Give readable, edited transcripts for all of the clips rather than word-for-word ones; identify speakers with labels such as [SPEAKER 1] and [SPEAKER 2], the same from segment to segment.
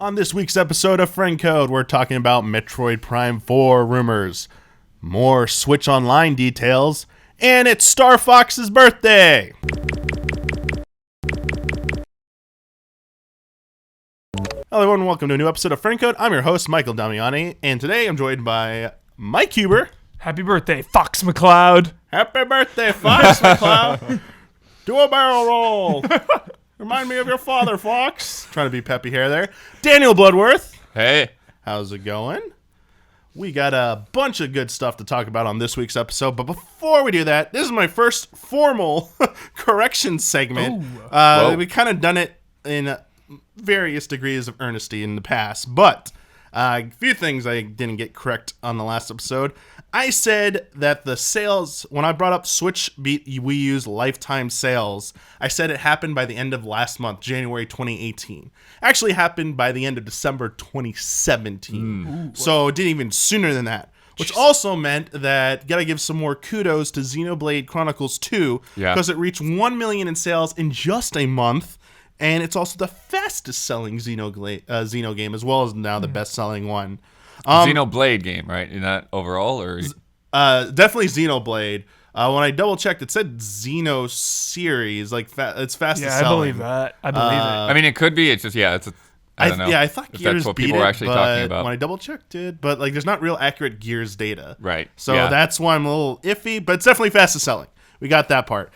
[SPEAKER 1] On this week's episode of Friend Code, we're talking about Metroid Prime 4 rumors, more Switch Online details, and it's Star Fox's birthday! Hello everyone, welcome to a new episode of Friend Code. I'm your host, Michael Damiani, and today I'm joined by Mike Huber.
[SPEAKER 2] Happy birthday, Fox McCloud.
[SPEAKER 1] Happy birthday, Fox McCloud. Do a barrel roll. Remind me of your father, Fox. Trying to be peppy hair there. Daniel Bloodworth.
[SPEAKER 3] Hey.
[SPEAKER 1] How's it going? We got a bunch of good stuff to talk about on this week's episode, but before we do that, this is my first formal correction segment. We kind of done it in various degrees of earnesty in the past, but a few things I didn't get correct on the last episode. I said that the sales, when I brought up Switch beat Wii U's lifetime sales, I said it happened by the end of last month, January 2018. Actually happened by the end of December 2017. So it didn't even sooner than that. Which also meant that gotta give some more kudos to Xenoblade Chronicles 2 because it reached 1 million in sales in just a month. And it's also the fastest selling Xeno game, as well as now the best selling one.
[SPEAKER 3] Xenoblade game, right? Not overall, or
[SPEAKER 1] definitely Xenoblade. When I double checked, it said Xeno series, like it's fastest selling.
[SPEAKER 2] I believe that. I believe it.
[SPEAKER 3] I mean, it could be. It's just I don't know.
[SPEAKER 1] Yeah, I thought
[SPEAKER 3] if
[SPEAKER 1] Gears
[SPEAKER 3] that's what
[SPEAKER 1] beat
[SPEAKER 3] people
[SPEAKER 1] it,
[SPEAKER 3] are actually talking about.
[SPEAKER 1] When I double checked it, but like there's not real accurate Gears data.
[SPEAKER 3] Right.
[SPEAKER 1] So that's why I'm a little iffy, but it's definitely fastest selling. We got that part.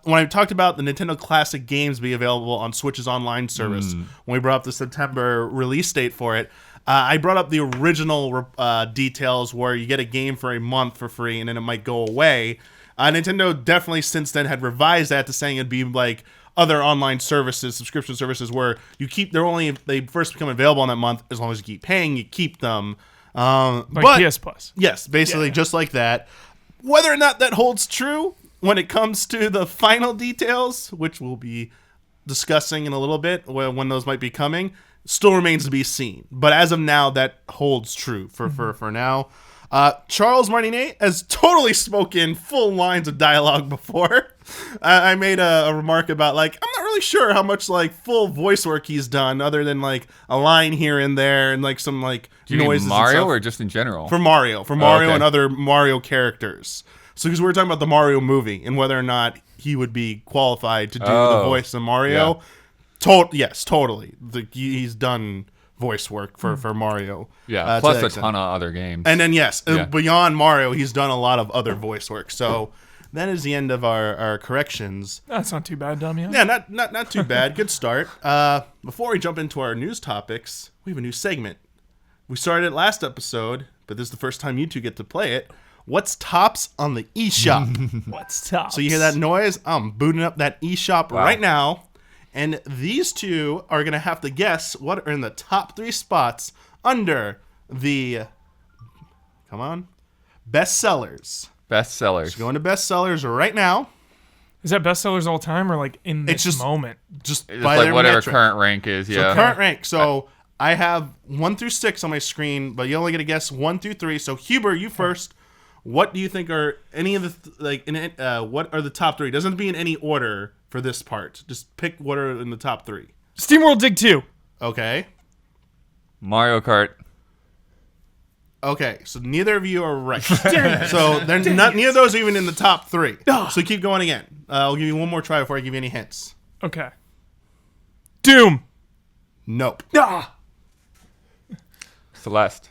[SPEAKER 1] When I talked about the Nintendo Classic games being available on Switch's online service, when we brought up the September release date for it, I brought up the original details where you get a game for a month for free and then it might go away. Nintendo definitely since then had revised that to saying it'd be like other online services, subscription services, where you keep they first become available on that month. As long as you keep paying, you keep them.
[SPEAKER 2] Like PS Plus.
[SPEAKER 1] Yes, basically just like that. Whether or not that holds true when it comes to the final details, which we'll be discussing in a little bit, when those might be coming, still remains to be seen. But as of now, that holds true for now. Charles Martinet has totally spoken full lines of dialogue before. I made a remark about, like, I'm not really sure how much, like, full voice work he's done, other than, like, a line here and there and, like, some, like,
[SPEAKER 3] Do you
[SPEAKER 1] noises
[SPEAKER 3] mean Mario
[SPEAKER 1] and stuff.
[SPEAKER 3] or just in general?
[SPEAKER 1] For Mario. Okay. And other Mario characters. So, because we were talking about the Mario movie and whether or not he would be qualified to do the voice of Mario. Yeah. Yes, totally. He's done voice work for Mario.
[SPEAKER 3] Yeah, plus a ton of other games.
[SPEAKER 1] And then, beyond Mario, he's done a lot of other voice work. So, that is the end of our corrections.
[SPEAKER 2] That's not too bad, Damian.
[SPEAKER 1] Yeah, not too bad. Good start. Before we jump into our news topics, we have a new segment. We started it last episode, but this is the first time you two get to play it. What's tops on the eShop?
[SPEAKER 2] What's tops?
[SPEAKER 1] So you hear that noise? I'm booting up that eShop right now. And these two are going to have to guess what are in the top 3 spots under the, bestsellers.
[SPEAKER 3] Bestsellers.
[SPEAKER 1] So going to bestsellers right now.
[SPEAKER 2] Is that bestsellers all time or like in this moment?
[SPEAKER 1] Just
[SPEAKER 3] It's
[SPEAKER 1] by
[SPEAKER 3] like
[SPEAKER 1] their
[SPEAKER 3] whatever
[SPEAKER 1] metric.
[SPEAKER 3] current rank is,
[SPEAKER 1] So current rank. So I have 1 through 6 on my screen, but you only get to guess 1 through 3. So Huber, you first. What do you think are any of the what are the top 3? Doesn't have to be in any order for this part. Just pick what are in the top 3.
[SPEAKER 2] SteamWorld Dig 2.
[SPEAKER 1] Okay.
[SPEAKER 3] Mario Kart.
[SPEAKER 1] Okay, so neither of you are right. So they're not neither of those are even in the top 3. So keep going again. I'll give you one more try before I give you any hints.
[SPEAKER 2] Okay. Doom.
[SPEAKER 1] Nope.
[SPEAKER 3] Celeste.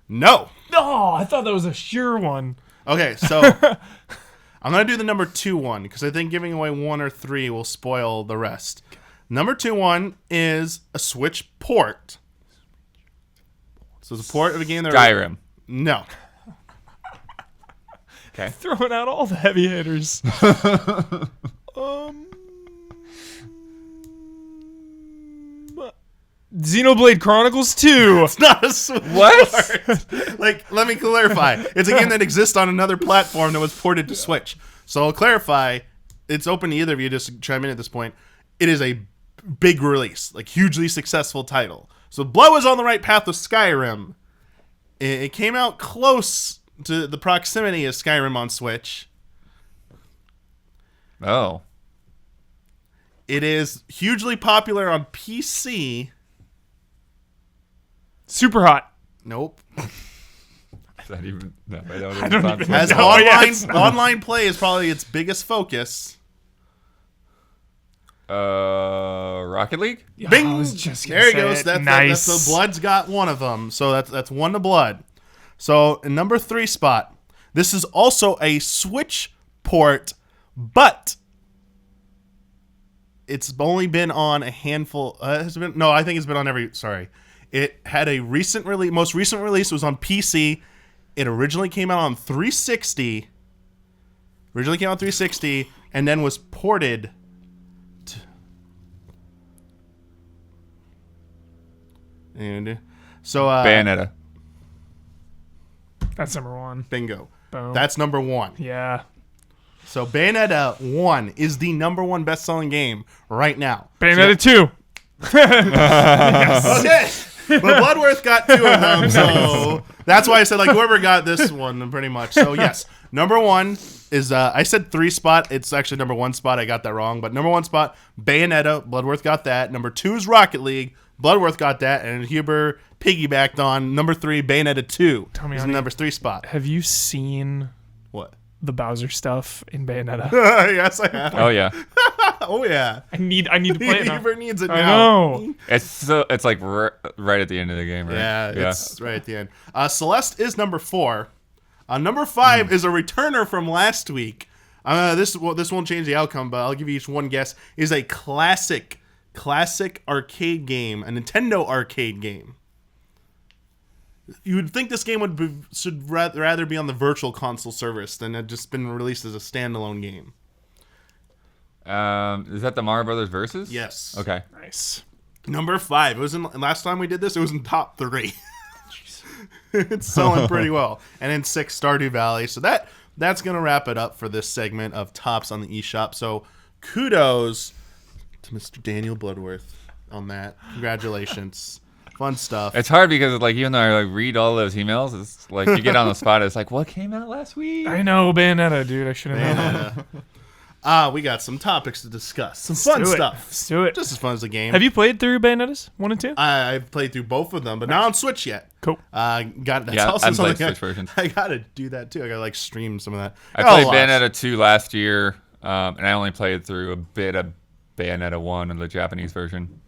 [SPEAKER 1] No.
[SPEAKER 2] Oh, I thought that was a sure one.
[SPEAKER 1] Okay, so I'm going to do the number 2 one because I think giving away 1 or 3 will spoil the rest. Number 2 one is a Switch port. So it's a port of a game that...
[SPEAKER 3] Skyrim.
[SPEAKER 1] No.
[SPEAKER 3] Okay.
[SPEAKER 2] Throwing out all the heavy hitters. Xenoblade Chronicles 2.
[SPEAKER 1] It's not a Switch port. Like, let me clarify. It's a game that exists on another platform that was ported to Switch. So I'll clarify. It's open to either of you. Just chime in at this point. It is a big release, like hugely successful title. So Blow is on the right path with Skyrim. It came out close to the proximity of Skyrim on Switch.
[SPEAKER 3] Oh.
[SPEAKER 1] It is hugely popular on PC.
[SPEAKER 2] Super hot.
[SPEAKER 1] Nope.
[SPEAKER 3] Is that even? No,
[SPEAKER 2] I don't even
[SPEAKER 1] As
[SPEAKER 2] know.
[SPEAKER 1] online play is probably its biggest focus.
[SPEAKER 3] Rocket League.
[SPEAKER 2] Yeah,
[SPEAKER 1] Bing!
[SPEAKER 2] I was just gonna
[SPEAKER 1] There he
[SPEAKER 2] say
[SPEAKER 1] goes.
[SPEAKER 2] it.
[SPEAKER 1] That's
[SPEAKER 2] Nice.
[SPEAKER 1] the Blood's got one of them. So that's one to Blood. So in number 3 spot, this is also a Switch port, but it's only been on a handful. I think it's been on every. Sorry, it had a recent release. Most recent release was on PC. It originally came out on 360. And then was ported. And so
[SPEAKER 3] Bayonetta.
[SPEAKER 2] That's number 1.
[SPEAKER 1] bingo.
[SPEAKER 2] Boom.
[SPEAKER 1] That's number 1.
[SPEAKER 2] Yeah.
[SPEAKER 1] So Bayonetta 1 is the number 1 best-selling game right now.
[SPEAKER 2] Bayonetta 2.
[SPEAKER 1] Okay. But Bloodworth got 2 of them, so that's why I said, like, whoever got this one, pretty much. So, yes, number 1 is, I said 3 spot. It's actually number 1 spot. I got that wrong. But number 1 spot, Bayonetta. Bloodworth got that. Number 2 is Rocket League. Bloodworth got that. And Huber piggybacked on number 3, Bayonetta 2.
[SPEAKER 2] Tell me,
[SPEAKER 1] is the number 3 spot.
[SPEAKER 2] Have you seen
[SPEAKER 1] What?
[SPEAKER 2] the Bowser stuff in Bayonetta?
[SPEAKER 1] Yes, I have.
[SPEAKER 3] Oh yeah.
[SPEAKER 1] Oh, yeah.
[SPEAKER 2] I need to play it now.
[SPEAKER 1] Huber needs it now.
[SPEAKER 2] I know.
[SPEAKER 3] It's like right at the end of the game, right?
[SPEAKER 1] Yeah, it's right at the end. Celeste is number 4. Number 5 is a returner from last week. This won't change the outcome, but I'll give you each one guess. Is a classic arcade game, a Nintendo arcade game. You would think this game should rather be on the Virtual Console service than had just been released as a standalone game.
[SPEAKER 3] Is that the Mario Brothers Versus?
[SPEAKER 1] Yes.
[SPEAKER 3] Okay.
[SPEAKER 2] Nice.
[SPEAKER 1] Number 5. It was last time we did this. It was in top 3. It's selling pretty well. And in 6, Stardew Valley. So that's gonna wrap it up for this segment of tops on the eShop. So kudos to Mr. Daniel Bloodworth on that. Congratulations. Fun stuff.
[SPEAKER 3] It's hard because like even though I like read all those emails, it's like you get on the spot. It's like, what came out last week?
[SPEAKER 2] I know Bayonetta, dude. I should have known.
[SPEAKER 1] We got some topics to discuss. Some fun stuff.
[SPEAKER 2] Let's do it.
[SPEAKER 1] Just as fun as the game.
[SPEAKER 2] Have you played through Bayonettas 1 and 2?
[SPEAKER 1] I've played through both of them, but not on Switch yet.
[SPEAKER 2] Cool.
[SPEAKER 1] That's
[SPEAKER 3] Yeah,
[SPEAKER 1] also
[SPEAKER 3] I've played
[SPEAKER 1] something
[SPEAKER 3] Switch versions.
[SPEAKER 1] I gotta do that too. I gotta like stream some of that.
[SPEAKER 3] I played Bayonetta 2 last year, and I only played through a bit of Bayonetta 1 in the Japanese version.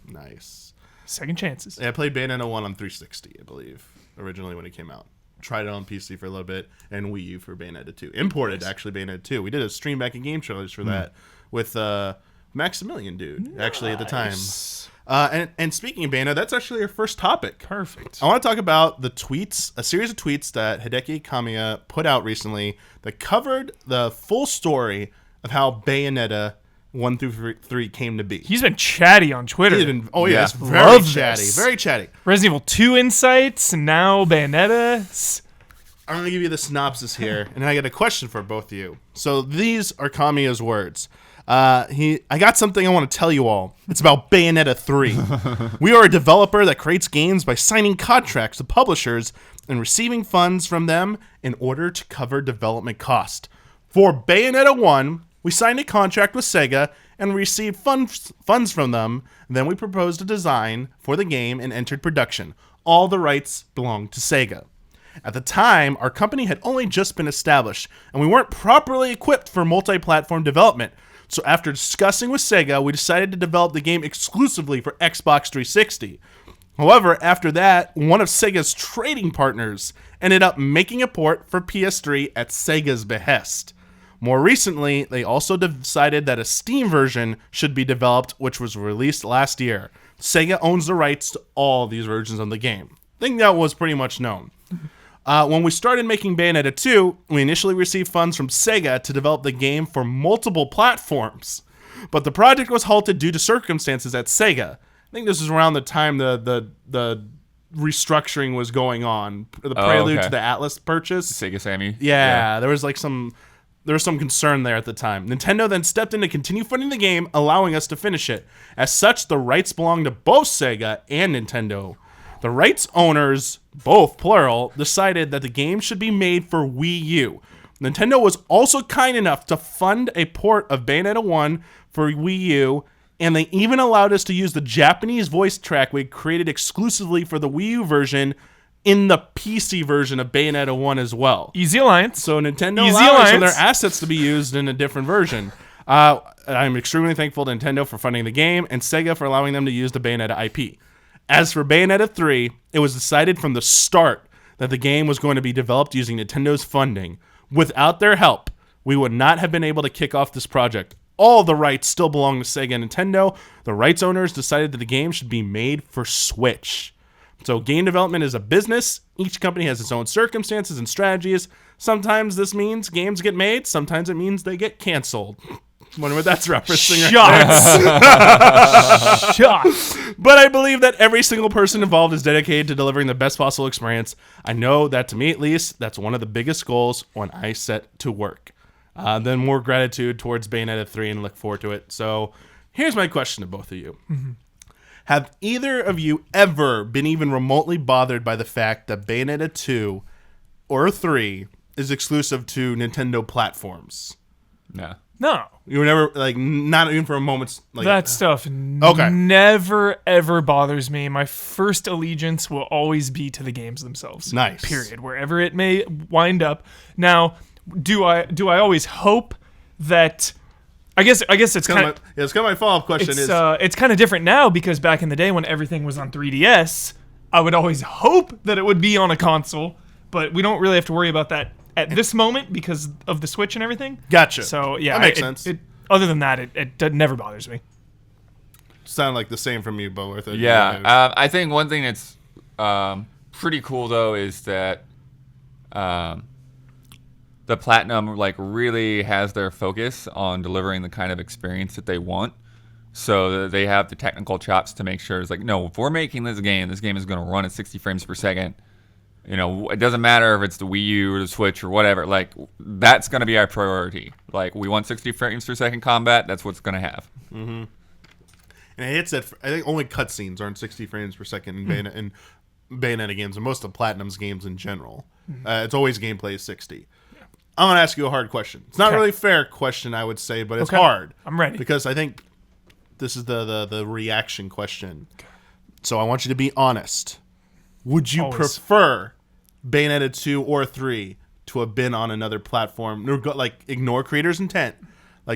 [SPEAKER 1] Nice.
[SPEAKER 2] Second chances.
[SPEAKER 1] Yeah, I played Bayonetta 1 on 360, I believe, originally when it came out. Tried it on PC for a little bit, and Wii U for Bayonetta 2. Imported, actually, Bayonetta 2. We did a stream back in Game Trailers for that with Maximilian, dude, actually, at the time. And speaking of Bayonetta, that's actually our first topic.
[SPEAKER 2] Perfect.
[SPEAKER 1] I want to talk about the tweets, a series of tweets that Hideki Kamiya put out recently that covered the full story of how Bayonetta 1 through 3 came to be.
[SPEAKER 2] He's been chatty on Twitter.
[SPEAKER 1] It's very
[SPEAKER 2] Love
[SPEAKER 1] chatty.
[SPEAKER 2] this.
[SPEAKER 1] Very chatty.
[SPEAKER 2] Resident Evil 2 insights, and now Bayonetta.
[SPEAKER 1] I'm going to give you the synopsis here, and I got a question for both of you. So these are Kamiya's words. I got something I want to tell you all. It's about Bayonetta 3. We are a developer that creates games by signing contracts with publishers and receiving funds from them in order to cover development cost. For Bayonetta 1, we signed a contract with Sega and received funds from them. Then we proposed a design for the game and entered production. All the rights belonged to Sega. At the time, our company had only just been established, and we weren't properly equipped for multi-platform development. So after discussing with Sega, we decided to develop the game exclusively for Xbox 360. However, after that, one of Sega's trading partners ended up making a port for PS3 at Sega's behest. More recently, they also decided that a Steam version should be developed, which was released last year. Sega owns the rights to all these versions of the game. I think that was pretty much known. When we started making Bayonetta 2, we initially received funds from Sega to develop the game for multiple platforms. But the project was halted due to circumstances at Sega. I think this is around the time the restructuring was going on, the prelude to the Atlas purchase.
[SPEAKER 3] Sega Sammy.
[SPEAKER 1] Yeah, there was some concern there at the time. Nintendo then stepped in to continue funding the game, allowing us to finish it. As such, the rights belong to both Sega and Nintendo. The rights owners, both plural, decided that the game should be made for Wii U. Nintendo was also kind enough to fund a port of Bayonetta 1 for Wii U And they even allowed us to use the Japanese voice track we created exclusively for the Wii U version in the PC version of Bayonetta 1 as well.
[SPEAKER 2] Easy alliance.
[SPEAKER 1] So Nintendo allowed some of their assets to be used in a different version. I'm extremely thankful to Nintendo for funding the game and Sega for allowing them to use the Bayonetta IP. As for Bayonetta 3, it was decided from the start that the game was going to be developed using Nintendo's funding. Without their help, we would not have been able to kick off this project. All the rights still belong to Sega and Nintendo. The rights owners decided that the game should be made for Switch. So game development is a business. Each company has its own circumstances and strategies. Sometimes this means games get made. Sometimes it means they get canceled. Wonder what that's referencing.
[SPEAKER 2] Shots. Shots.
[SPEAKER 1] But I believe that every single person involved is dedicated to delivering the best possible experience. I know that, to me at least, that's one of the biggest goals when I set to work. Then more gratitude towards Bayonetta 3 and look forward to it. So here's my question to both of you. Mm-hmm. Have either of you ever been even remotely bothered by the fact that Bayonetta 2 or 3 is exclusive to Nintendo platforms?
[SPEAKER 3] No.
[SPEAKER 2] No.
[SPEAKER 1] You were never, like, not even for a moment's... like
[SPEAKER 2] that stuff never, ever bothers me. My first allegiance will always be to the games themselves.
[SPEAKER 1] Nice.
[SPEAKER 2] Period. Wherever it may wind up. Now, do I always hope that... I guess it's kind of...
[SPEAKER 1] It's kind of my follow-up question.
[SPEAKER 2] It's kind of different now because back in the day when everything was on 3DS, I would always hope that it would be on a console, but we don't really have to worry about that at this moment because of the Switch and everything.
[SPEAKER 1] Gotcha.
[SPEAKER 2] So, yeah.
[SPEAKER 1] That makes sense.
[SPEAKER 2] Other than that, it never bothers me.
[SPEAKER 1] Sound like the same from you, Bloodworth.
[SPEAKER 3] Yeah. I think one thing that's pretty cool, though, is that... the Platinum really has their focus on delivering the kind of experience that they want. So they have the technical chops to make sure it's no, if we're making this game is going to run at 60 frames per second. It doesn't matter if it's the Wii U or the Switch or whatever. That's going to be our priority. We want 60 frames per second combat. That's what's going to have.
[SPEAKER 1] Mm-hmm. And it hits that. I think only cutscenes aren't 60 frames per second in Bayonetta games and most of Platinum's games in general. Mm-hmm. It's always gameplay is 60. I'm going to ask you a hard question. It's not really a fair question, I would say, but it's hard.
[SPEAKER 2] I'm ready.
[SPEAKER 1] Because I think this is the reaction question. Okay. So I want you to be honest. Would you prefer Bayonetta 2 or 3 to have been on another platform? Ignore creator's intent.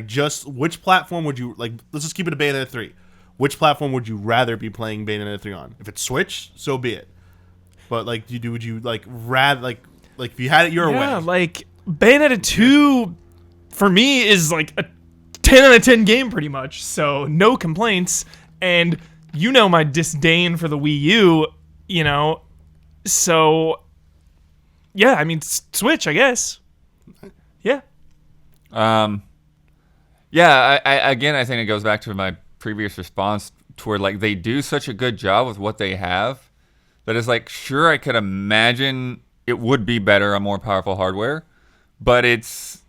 [SPEAKER 1] Just which platform would you... let's just keep it a Bayonetta 3. Which platform would you rather be playing Bayonetta 3 on? If it's Switch, so be it. But, would you rather... if you had it your way...
[SPEAKER 2] Yeah, Bayonetta 2, for me, is a 10 out of 10 game, pretty much. So, no complaints. And my disdain for the Wii U, So, yeah, I mean, Switch, I guess. Yeah.
[SPEAKER 3] Yeah, I think it goes back to my previous response to where, they do such a good job with what they have that it's sure, I could imagine it would be better on more powerful hardware. But it's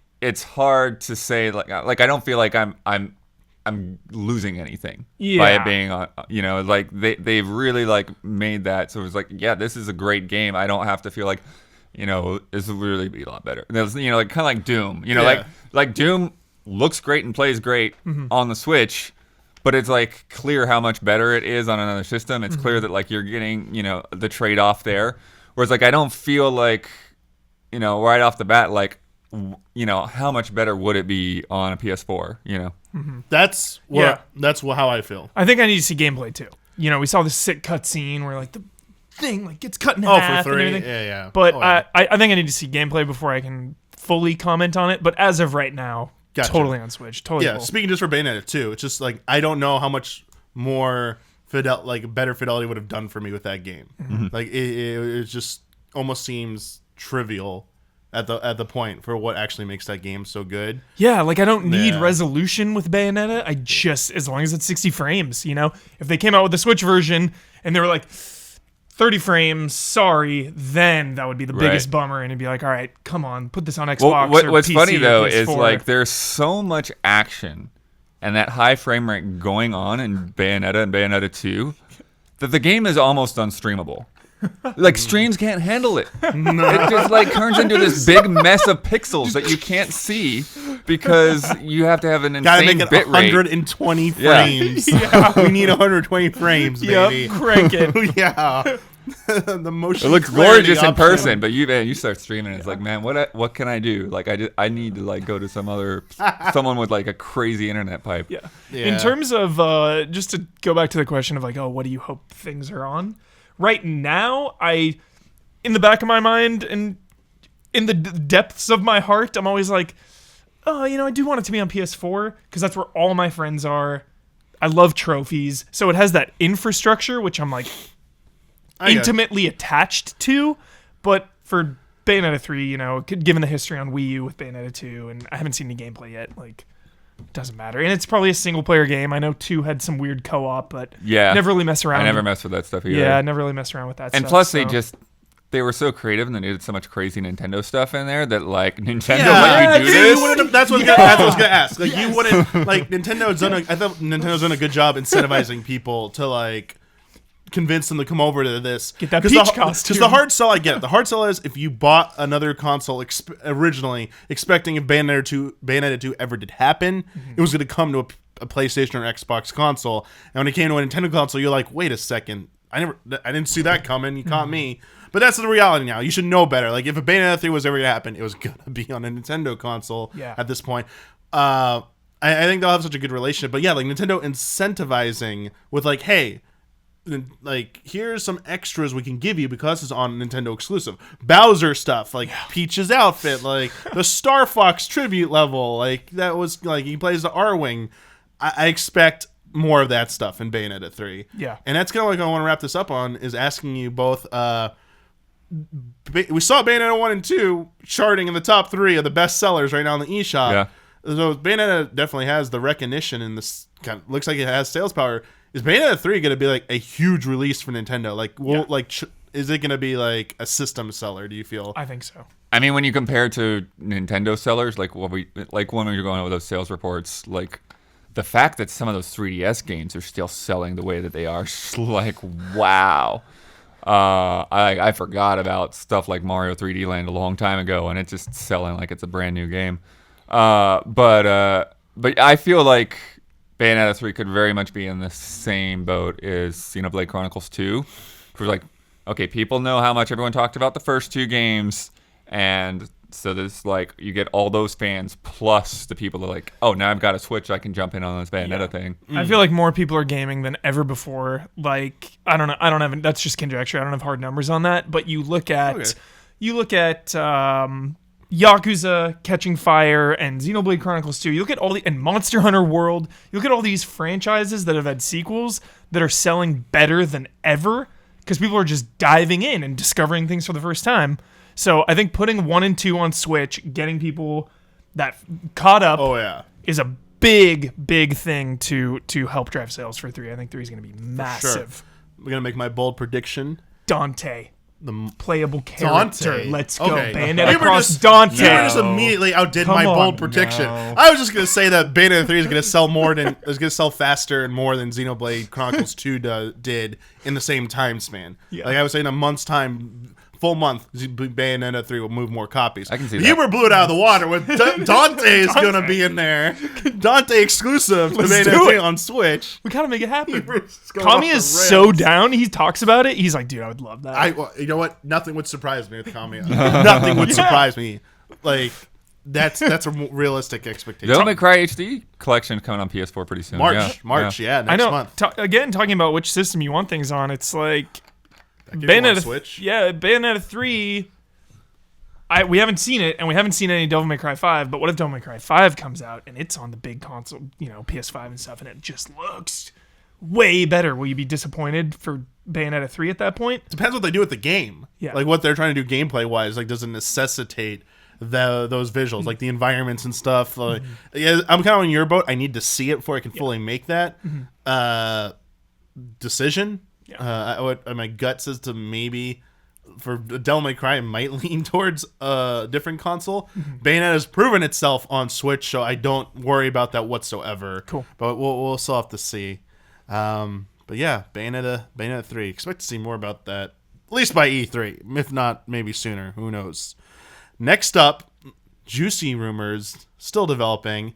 [SPEAKER 3] hard to say I don't feel like I'm losing anything by it being on. They've really made that so it's this is a great game. I don't have to feel this will really be a lot better. There's kind of like Doom. Doom looks great and plays great on the Switch, but it's clear how much better it is on another system. It's clear that you're getting the trade off there. Whereas I don't feel right off the bat, how much better would it be on a PS4?
[SPEAKER 1] That's how I feel.
[SPEAKER 2] I think I need to see gameplay too. We saw this sick cutscene where the thing gets cut in half.
[SPEAKER 1] For 3,
[SPEAKER 2] and everything.
[SPEAKER 1] yeah.
[SPEAKER 2] But I think I need to see gameplay before I can fully comment on it. But as of right now, totally on Switch. Totally.
[SPEAKER 1] Yeah.
[SPEAKER 2] Cool.
[SPEAKER 1] Speaking just for Bayonetta 2, it's just I don't know how much more better fidelity would have done for me with that game. Mm-hmm. It just almost seems trivial at the point for what actually makes that game so good.
[SPEAKER 2] Yeah, I don't need resolution with Bayonetta. I just, as long as it's 60 frames, If they came out with the Switch version and they were 30 frames, sorry, then that would be the biggest bummer, and it'd be all right, come on, put this on Xbox or
[SPEAKER 3] what's
[SPEAKER 2] PC
[SPEAKER 3] funny, though,
[SPEAKER 2] or PS4.
[SPEAKER 3] is there's so much action and that high frame rate going on in Bayonetta and Bayonetta 2 that the game is almost unstreamable. Like streams can't handle it. It just like turns into this big mess of pixels that you can't see because you have to have an
[SPEAKER 1] Gotta
[SPEAKER 3] insane
[SPEAKER 1] make it
[SPEAKER 3] bit rate.
[SPEAKER 1] 120 frames. We need 120 frames, baby.
[SPEAKER 2] Yep, crank it.
[SPEAKER 1] Yeah. The motion.
[SPEAKER 3] It looks
[SPEAKER 1] clarity
[SPEAKER 3] gorgeous in
[SPEAKER 1] option.
[SPEAKER 3] person, but you start streaming, and it's like, man, what can I do? Like I need to like go to someone with like a crazy internet pipe.
[SPEAKER 2] Yeah.
[SPEAKER 1] Yeah.
[SPEAKER 2] In terms of just to go back to the question of like, oh, what do you hope things are on? Right now, in the back of my mind and in the depths of my heart, I'm always like, oh, I do want it to be on PS4 because that's where all my friends are. I love trophies, so it has that infrastructure, which I'm like intimately attached to. But for Bayonetta 3, given the history on Wii U with Bayonetta 2, and I haven't seen any gameplay yet, like, it doesn't matter. And it's probably a single player game. I know 2 had some weird co-op, but never really mess around.
[SPEAKER 3] I never mess with that stuff either.
[SPEAKER 2] Yeah, I never really mess around with that stuff.
[SPEAKER 3] And plus, they were so creative and they did so much crazy Nintendo stuff in there that like Nintendo let you do this.
[SPEAKER 1] That's what I was gonna ask. Like you wouldn't like Nintendo's done. I thought Nintendo's done a good job incentivizing people to like convince them to come over to this.
[SPEAKER 2] Get that Peach costume.
[SPEAKER 1] Because the hard sell, I get it. The hard sell is if you bought another console originally expecting if Bayonetta 2 ever did happen, it was going to come to a PlayStation or Xbox console. And when it came to a Nintendo console, you're like, wait a second. I didn't see that coming. You caught me. But that's the reality now. You should know better. Like if a Bayonetta 3 was ever to happen, it was going to be on a Nintendo console at this point. I think they'll have such a good relationship. But yeah, like Nintendo incentivizing with like, hey, like here's some extras we can give you because it's on Nintendo exclusive. Bowser stuff, like Peach's outfit, like the Star Fox tribute level, like that was like he plays the R-Wing. I expect more of that stuff in Bayonetta 3.
[SPEAKER 2] Yeah.
[SPEAKER 1] And that's kind of like I want to wrap this up on is asking you both we saw Bayonetta 1 and 2 charting in the top 3 of the best sellers right now in the eShop. Yeah. So Bayonetta definitely has the recognition and this kind of, looks like it has sales power. Is Bayonetta 3 going to be like a huge release for Nintendo? Like, is it going to be like a system seller? Do you feel?
[SPEAKER 2] I think so.
[SPEAKER 3] I mean, when you compare to Nintendo sellers, like when you're going over those sales reports, like the fact that some of those 3DS games are still selling the way that they are, like wow. I forgot about stuff like Mario 3D Land a long time ago, and it's just selling like it's a brand new game. But I feel like Bayonetta 3 could very much be in the same boat as Xenoblade Chronicles 2. We're like, okay, people know how much everyone talked about the first 2 games, and so there's like you get all those fans plus the people that are like, oh, now I've got a Switch, I can jump in on this Bayonetta thing.
[SPEAKER 2] I feel like more people are gaming than ever before. Like I don't know. That's just conjecture. I don't have hard numbers on that. But you look at Yakuza Catching Fire and Xenoblade Chronicles 2. You look at and Monster Hunter World. You look at all these franchises that have had sequels that are selling better than ever because people are just diving in and discovering things for the first time. So I think putting 1 and 2 on Switch, getting people that caught up is a big thing to help drive sales for 3. I think 3 is going to be massive.
[SPEAKER 1] Sure. I'm going to make my bold prediction.
[SPEAKER 2] Dante. The playable character.
[SPEAKER 1] Dante.
[SPEAKER 2] Let's go. Bayonetta cross Dante.
[SPEAKER 1] You just immediately outdid my bold prediction. No. I was just going to say that Bayonetta 3 is going to sell faster and more than Xenoblade Chronicles 2 did in the same time span. Yeah. Like I was saying, a month's time, full month, Bayonetta 3 will move more copies.
[SPEAKER 3] I can see that.
[SPEAKER 1] Huber blew it out of the water with Dante is going to be in there. Dante exclusive to Bayonetta 3 on Switch.
[SPEAKER 2] We gotta make it happen. Kamiya is so down. He talks about it. He's like, dude, I would love that.
[SPEAKER 1] You know what? Nothing would surprise me with Kamiya. Nothing would surprise me. Like that's a realistic expectation.
[SPEAKER 3] Devil May Cry HD collection coming on PS4 pretty soon.
[SPEAKER 1] March, next month.
[SPEAKER 2] Again, talking about which system you want things on, it's like
[SPEAKER 1] Bayonetta Switch.
[SPEAKER 2] Yeah, Bayonetta 3. We haven't seen it, and we haven't seen any Devil May Cry 5. But what if Devil May Cry 5 comes out and it's on the big console, PS5 and stuff, and it just looks way better? Will you be disappointed for Bayonetta 3 at that point?
[SPEAKER 1] Depends what they do with the game.
[SPEAKER 2] Yeah,
[SPEAKER 1] like what they're trying to do gameplay wise. Like, does it necessitate those visuals, like the environments and stuff? Like, yeah, I'm kind of on your boat. I need to see it before I can fully make that decision. Yeah. My gut says to maybe for Devil May Cry, I might lean towards a different console. Bayonetta has proven itself on Switch, so I don't worry about that whatsoever.
[SPEAKER 2] Cool.
[SPEAKER 1] But we'll still have to see. But yeah, Bayonetta 3. Expect to see more about that least by E3, if not maybe sooner. Who knows? Next up, juicy rumors still developing.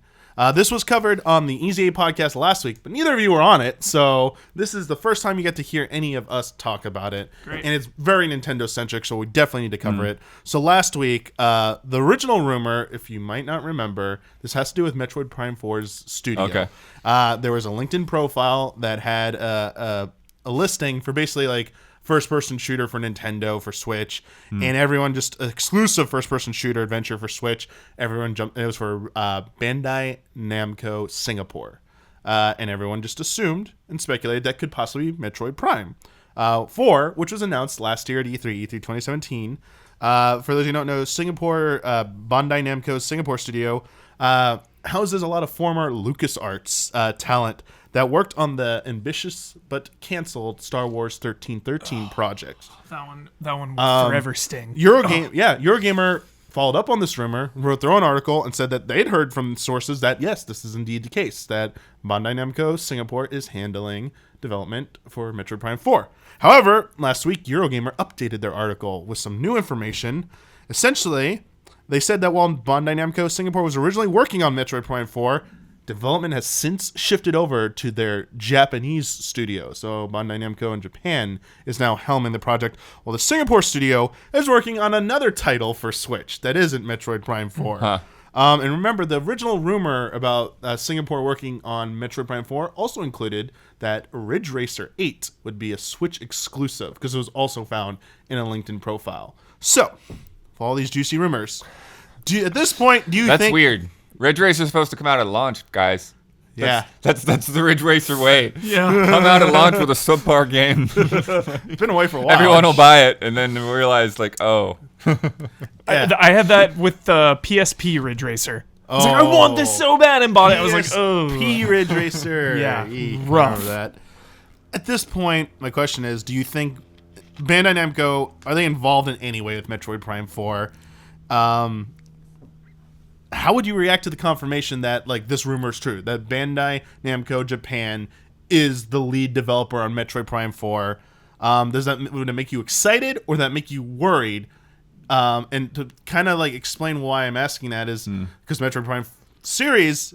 [SPEAKER 1] This was covered on the EZA podcast last week, but neither of you were on it, so this is the first time you get to hear any of us talk about it.
[SPEAKER 2] Great.
[SPEAKER 1] And it's very Nintendo-centric, so we definitely need to cover it. So last week, the original rumor, if you might not remember, this has to do with Metroid Prime 4's studio.
[SPEAKER 3] Okay.
[SPEAKER 1] There was a LinkedIn profile that had a listing for basically like first-person shooter for Nintendo for Switch, and everyone just exclusive first-person shooter adventure for Switch. Everyone jumped. It was for Bandai Namco Singapore, and everyone just assumed and speculated that could possibly be Metroid Prime 4, which was announced last year at E3 2017. For those who don't know, Singapore Bandai Namco's Singapore studio houses a lot of former LucasArts talent that worked on the ambitious but canceled Star Wars 1313 project.
[SPEAKER 2] That one will forever sting.
[SPEAKER 1] Eurogamer followed up on this rumor, wrote their own article, and said that they'd heard from sources that, yes, this is indeed the case, that Bandai Namco Singapore is handling development for Metroid Prime 4. However, last week, Eurogamer updated their article with some new information. Essentially, they said that while Bandai Namco Singapore was originally working on Metroid Prime 4, development has since shifted over to their Japanese studio. So Bandai Namco in Japan is now helming the project, while the Singapore studio is working on another title for Switch that isn't Metroid Prime 4.
[SPEAKER 3] Huh.
[SPEAKER 1] And remember, the original rumor about Singapore working on Metroid Prime 4 also included that Ridge Racer 8 would be a Switch exclusive, because it was also found in a LinkedIn profile. So, for all these juicy rumors, at this point, do you think...
[SPEAKER 3] That's weird. Ridge Racer is supposed to come out at launch, guys. That's the Ridge Racer way.
[SPEAKER 2] Yeah.
[SPEAKER 3] Come out at launch with a subpar game.
[SPEAKER 1] It's been away for a while.
[SPEAKER 3] Everyone will buy it, and then realize, like, oh.
[SPEAKER 2] I had that with the PSP Ridge Racer. I was like, I want this so bad, and bought it. I was like, oh.
[SPEAKER 1] PSP Ridge Racer.
[SPEAKER 2] Yeah,
[SPEAKER 1] rough. Remember that. At this point, my question is, do you think Bandai Namco, are they involved in any way with Metroid Prime 4? How would you react to the confirmation that, like, this rumor is true, that Bandai Namco Japan is the lead developer on Metroid Prime 4? Would it make you excited, or that make you worried? And to kind of like explain why I'm asking that is because Metroid Prime series,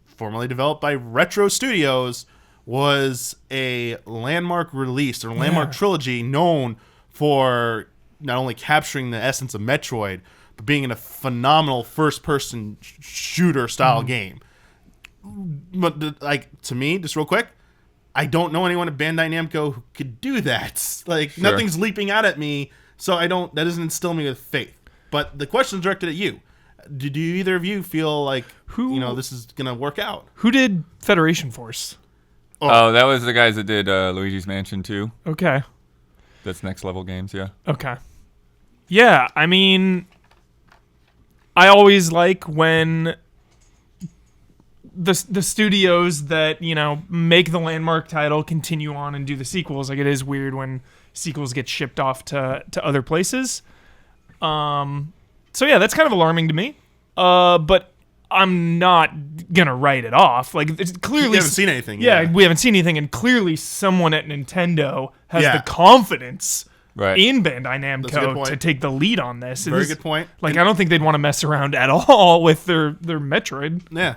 [SPEAKER 1] formerly developed by Retro Studios, was a landmark release or landmark trilogy known for not only capturing the essence of Metroid, but being in a phenomenal first-person shooter style game. But like, to me, just real quick, I don't know anyone at Bandai Namco who could do that. Like,
[SPEAKER 3] Sure.
[SPEAKER 1] Nothing's leaping out at me, so that doesn't instill me with faith. But the question's directed at you. Do either of you feel like this is gonna work out?
[SPEAKER 2] Who did Federation Force?
[SPEAKER 3] Oh, that was the guys that did Luigi's Mansion 2.
[SPEAKER 2] Okay.
[SPEAKER 3] That's Next Level Games, yeah.
[SPEAKER 2] Okay. Yeah, I mean, I always like when the studios that, make the landmark title continue on and do the sequels. Like, it is weird when sequels get shipped off to other places. So yeah, that's kind of alarming to me. But I'm not gonna write it off. Like, it's clearly
[SPEAKER 1] You haven't seen anything.
[SPEAKER 2] Yeah, we haven't seen anything, and clearly someone at Nintendo has
[SPEAKER 1] Yeah.
[SPEAKER 2] the confidence
[SPEAKER 3] Right.
[SPEAKER 2] in Bandai
[SPEAKER 1] That's a good
[SPEAKER 2] Namco
[SPEAKER 1] point.
[SPEAKER 2] to take the lead on this.
[SPEAKER 1] Very good point.
[SPEAKER 2] Like, I don't think they'd want to mess around at all with their Metroid.
[SPEAKER 1] Yeah.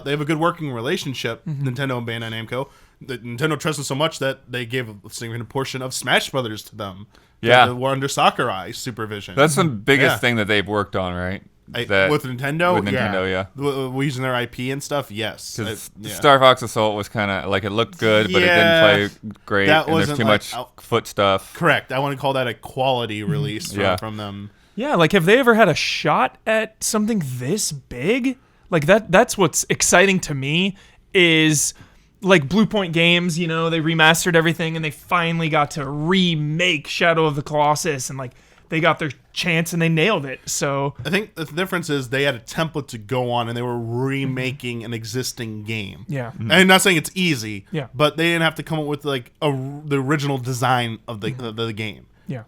[SPEAKER 1] They have a good working relationship, Nintendo and Bandai Namco. Nintendo trusts them so much that they gave a significant portion of Smash Brothers to them.
[SPEAKER 3] Yeah.
[SPEAKER 1] They were under Sakurai supervision.
[SPEAKER 3] That's the biggest
[SPEAKER 1] Yeah.
[SPEAKER 3] thing that they've worked on, right?
[SPEAKER 1] With Nintendo?
[SPEAKER 3] With Nintendo, yeah.
[SPEAKER 1] We're using their IP and stuff, yes.
[SPEAKER 3] Because Star Fox Assault was kind of like, it looked good, but it didn't play great,
[SPEAKER 1] That
[SPEAKER 3] and there's
[SPEAKER 1] wasn't
[SPEAKER 3] too much foot stuff.
[SPEAKER 1] Correct. I want to call that a quality release from them.
[SPEAKER 2] Yeah, like, have they ever had a shot at something this big? Like, that's what's exciting to me is, like, Blue Point Games, they remastered everything and they finally got to remake Shadow of the Colossus, and, like, they got their chance and they nailed it. So
[SPEAKER 1] I think the difference is they had a template to go on and they were remaking an existing game.
[SPEAKER 2] yeah.
[SPEAKER 1] And I'm not saying it's easy,
[SPEAKER 2] Yeah.
[SPEAKER 1] but they didn't have to come up with like the original design of the game.
[SPEAKER 2] Yeah.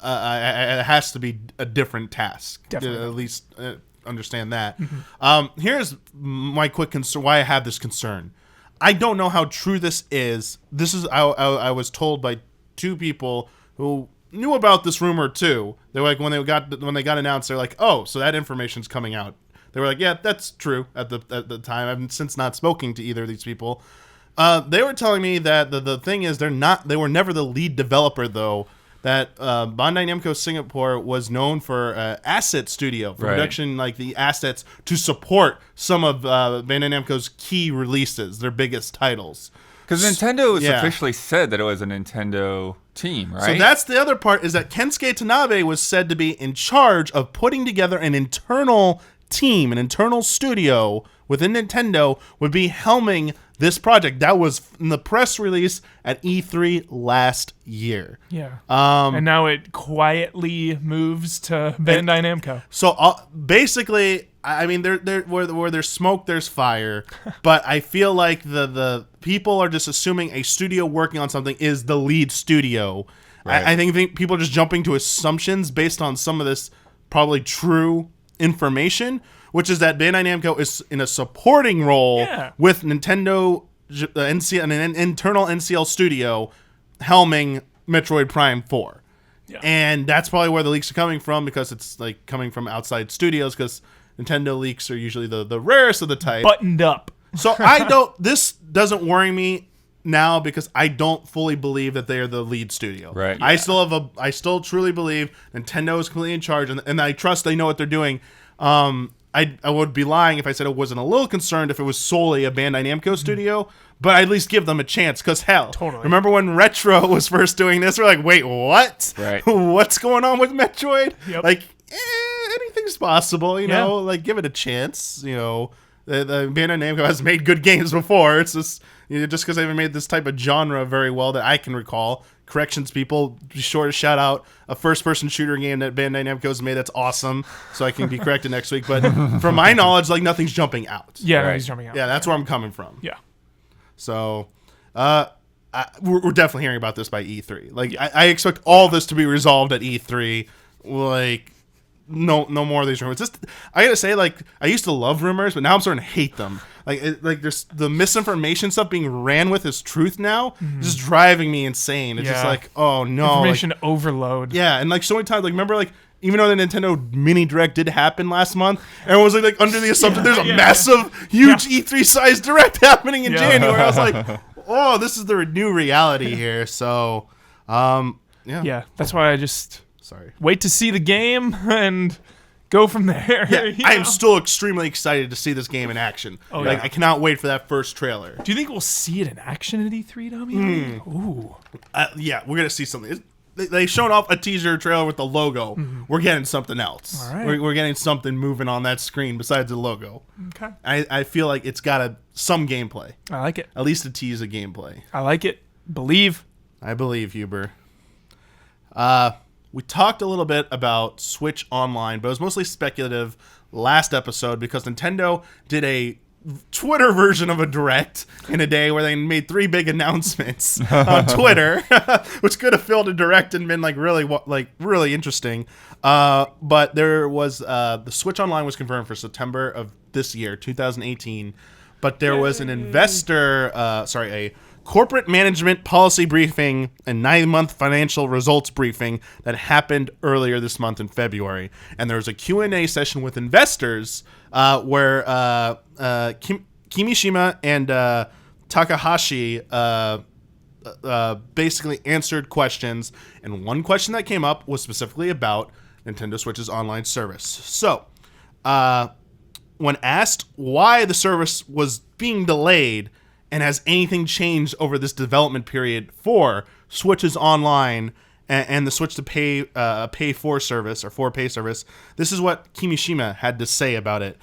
[SPEAKER 1] It has to be a different task.
[SPEAKER 2] Definitely.
[SPEAKER 1] At least understand that. Here's my quick concern. Why I have this concern. I don't know how true this is. I was told by two people who knew about this rumor too. They were like when they got announced, they're like, oh, so that information's coming out. They were like, yeah, that's true at the time. I've since not spoken to either of these people. They were telling me that the thing is they were never the lead developer though. That Bandai Namco Singapore was known for asset studio for production, like the assets to support some of Bandai Namco's key releases, their biggest titles.
[SPEAKER 3] Because Nintendo has officially said that it was a Nintendo team, right?
[SPEAKER 1] So that's the other part, is that Kensuke Tanabe was said to be in charge of putting together an internal team, an internal studio within Nintendo would be helming this project. That was in the press release at E3 last year.
[SPEAKER 2] Yeah. And now it quietly moves to Bandai Namco.
[SPEAKER 1] So basically, I mean, where there's smoke, there's fire. But I feel like the people are just assuming a studio working on something is the lead studio. Right. I think people are just jumping to assumptions based on some of this probably true information, which is that Bandai Namco is in a supporting role with Nintendo, an internal NCL studio, helming Metroid Prime 4. Yeah. And that's probably where the leaks are coming from, because it's like coming from outside studios, because Nintendo leaks are usually the rarest of the type.
[SPEAKER 2] Buttoned up.
[SPEAKER 1] So this doesn't worry me now, because I don't fully believe that they are the lead studio.
[SPEAKER 3] Right.
[SPEAKER 1] Yeah. I still truly believe Nintendo is completely in charge, and I trust they know what they're doing. I would be lying if I said I wasn't a little concerned if it was solely a Bandai Namco studio, but I'd at least give them a chance, because hell, remember when Retro was first doing this? We're like, wait, what?
[SPEAKER 3] Right.
[SPEAKER 1] What's going on with Metroid?
[SPEAKER 2] Yep.
[SPEAKER 1] Like, anything's possible, you know? Like, give it a chance, you know? The Bandai Namco has made good games before. It's just because they haven't made this type of genre very well that I can recall. Corrections, people, be sure to shout out a first-person shooter game that Bandai Namco's made that's awesome, so I can be corrected next week. But from my knowledge, like, nothing's jumping out.
[SPEAKER 2] Yeah, nothing's jumping out.
[SPEAKER 1] Yeah, that's where I'm coming from.
[SPEAKER 2] Yeah.
[SPEAKER 1] So, we're definitely hearing about this by E3. Like, I expect all this to be resolved at E3. Like, no more of these rumors. I gotta say, like, I used to love rumors, but now I'm starting to hate them. Like there's the misinformation stuff being ran with as truth now, just driving me insane. It's just like, oh no,
[SPEAKER 2] information overload.
[SPEAKER 1] Yeah, and like so many times, like remember, like even though the Nintendo Mini Direct did happen last month, everyone was like under the assumption there's a massive, huge E3 size Direct happening in January. I was like, oh, this is the new reality here. So,
[SPEAKER 2] yeah, that's why I just wait to see the game and go from there.
[SPEAKER 1] Yeah, I am still extremely excited to see this game in action. I cannot wait for that first trailer.
[SPEAKER 2] Do you think we'll see it in action at E3, Tommy? Ooh.
[SPEAKER 1] Yeah, we're gonna see something. They showed off a teaser trailer with the logo. We're getting something else.
[SPEAKER 2] All right.
[SPEAKER 1] We're getting something moving on that screen besides the logo.
[SPEAKER 2] Okay.
[SPEAKER 1] I feel like it's got some gameplay.
[SPEAKER 2] I like it.
[SPEAKER 1] At least a tease of gameplay.
[SPEAKER 2] I like it. Believe.
[SPEAKER 1] I believe, Huber. We talked a little bit about Switch Online, but it was mostly speculative last episode because Nintendo did a Twitter version of a Direct in a day where they made 3 big announcements on Twitter, which could have filled a Direct and been really interesting. But there was the Switch Online was confirmed for September of this year, 2018. But there was an a corporate management policy briefing and 9-month financial results briefing that happened earlier this month in February. And there was a Q&A session with investors where Kimishima and Takahashi basically answered questions. And one question that came up was specifically about Nintendo Switch's online service. So, when asked why the service was being delayed, and has anything changed over this development period for Switch's online and the Switch to pay for service or for pay service, this is what Kimishima had to say about it.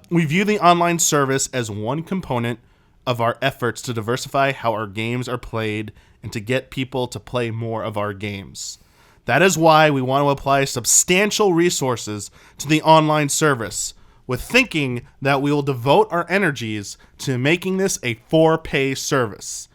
[SPEAKER 1] We view the online service as one component of our efforts to diversify how our games are played and to get people to play more of our games. That is why we want to apply substantial resources to the online service, with thinking that we will devote our energies to making this a for-pay service.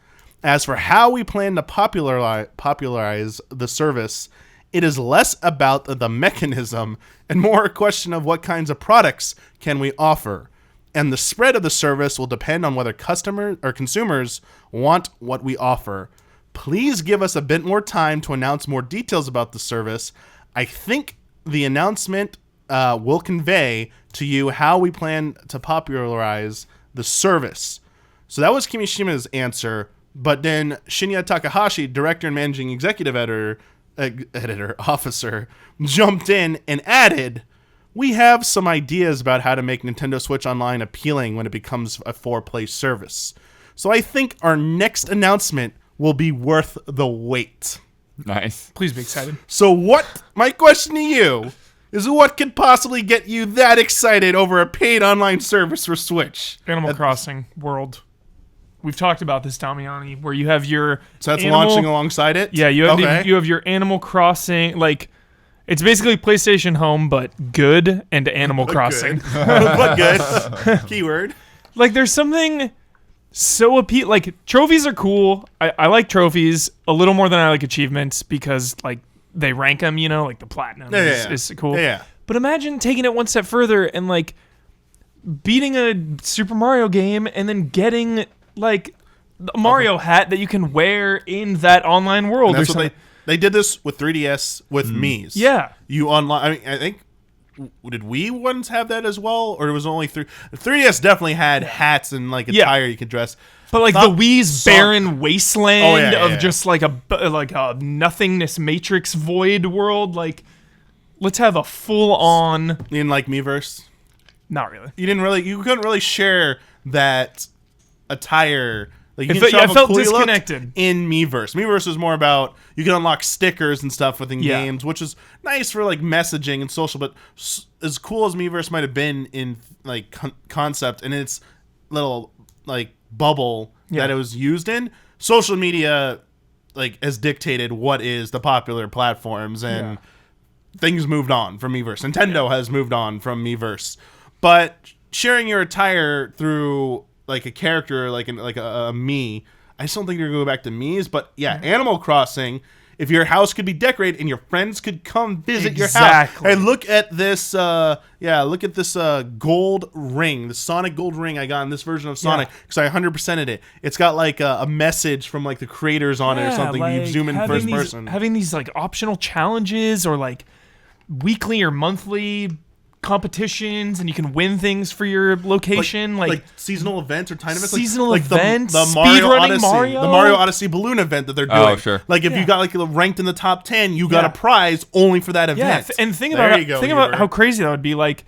[SPEAKER 1] As for how we plan to popularize the service, it is less about the mechanism and more a question of what kinds of products can we offer. And the spread of the service will depend on whether customers or consumers want what we offer. Please give us a bit more time to announce more details about the service. I think the announcement will convey to you how we plan to popularize the service. So that was Kimishima's answer. But then Shinya Takahashi, director and managing executive officer, jumped in and added, we have some ideas about how to make Nintendo Switch Online appealing when it becomes a 4-play service. So I think our next announcement will be worth the wait.
[SPEAKER 3] Nice.
[SPEAKER 2] Please be excited.
[SPEAKER 1] So my question to you is, what could possibly get you that excited over a paid online service for Switch?
[SPEAKER 2] Animal Crossing World. We've talked about this, Damiani, where you have your...
[SPEAKER 1] So that's launching alongside it?
[SPEAKER 2] Yeah, you have your Animal Crossing, like... It's basically PlayStation Home, but good, and Animal Crossing.
[SPEAKER 1] But good. Keyword.
[SPEAKER 2] Like, there's something so appealing. Like, trophies are cool. I like trophies a little more than I like achievements because, like, they rank them, you know? Like, the platinum is cool.
[SPEAKER 1] Yeah.
[SPEAKER 2] But imagine taking it one step further and, like, beating a Super Mario game and then getting, like, a Mario hat that you can wear in that online world or something.
[SPEAKER 1] They did this with 3DS with Mii's.
[SPEAKER 2] Yeah.
[SPEAKER 1] You online. I mean, I think did Wii ones have that as well, or it was only 3DS definitely had hats and like attire you could dress.
[SPEAKER 2] But like the Wii's barren wasteland of just like a nothingness Matrix void world. Like, let's have a full on.
[SPEAKER 1] In like Miiverse.
[SPEAKER 2] Not really.
[SPEAKER 1] You couldn't really share that attire. Like
[SPEAKER 2] I felt disconnected
[SPEAKER 1] in Miiverse. Miiverse is more about you can unlock stickers and stuff within games, which is nice for like messaging and social. But as cool as Miiverse might have been in like concept and its little like bubble that it was used in, social media like has dictated what is the popular platforms, and things moved on from Miiverse. Nintendo has moved on from Miiverse, but sharing your attire through like a character, like a Mii, I just don't think you're going to go back to Mii's. But Animal Crossing, if your house could be decorated and your friends could come visit your house. Hey, look at this. Look at this gold ring, the Sonic gold ring I got in this version of Sonic because I 100%ed it. It's got like a message from like the creators on it or something. Like you zoom in first person.
[SPEAKER 2] Having these like optional challenges or like weekly or monthly competitions, and you can win things for your location, like
[SPEAKER 1] seasonal events or time events.
[SPEAKER 2] Seasonal events,
[SPEAKER 1] the Mario Odyssey,
[SPEAKER 2] Mario?
[SPEAKER 1] the Mario Odyssey balloon event that they're doing.
[SPEAKER 3] Oh, sure.
[SPEAKER 1] Like if you got like ranked in the top 10, you got a prize only for that event.
[SPEAKER 2] And think about how crazy that would be. Like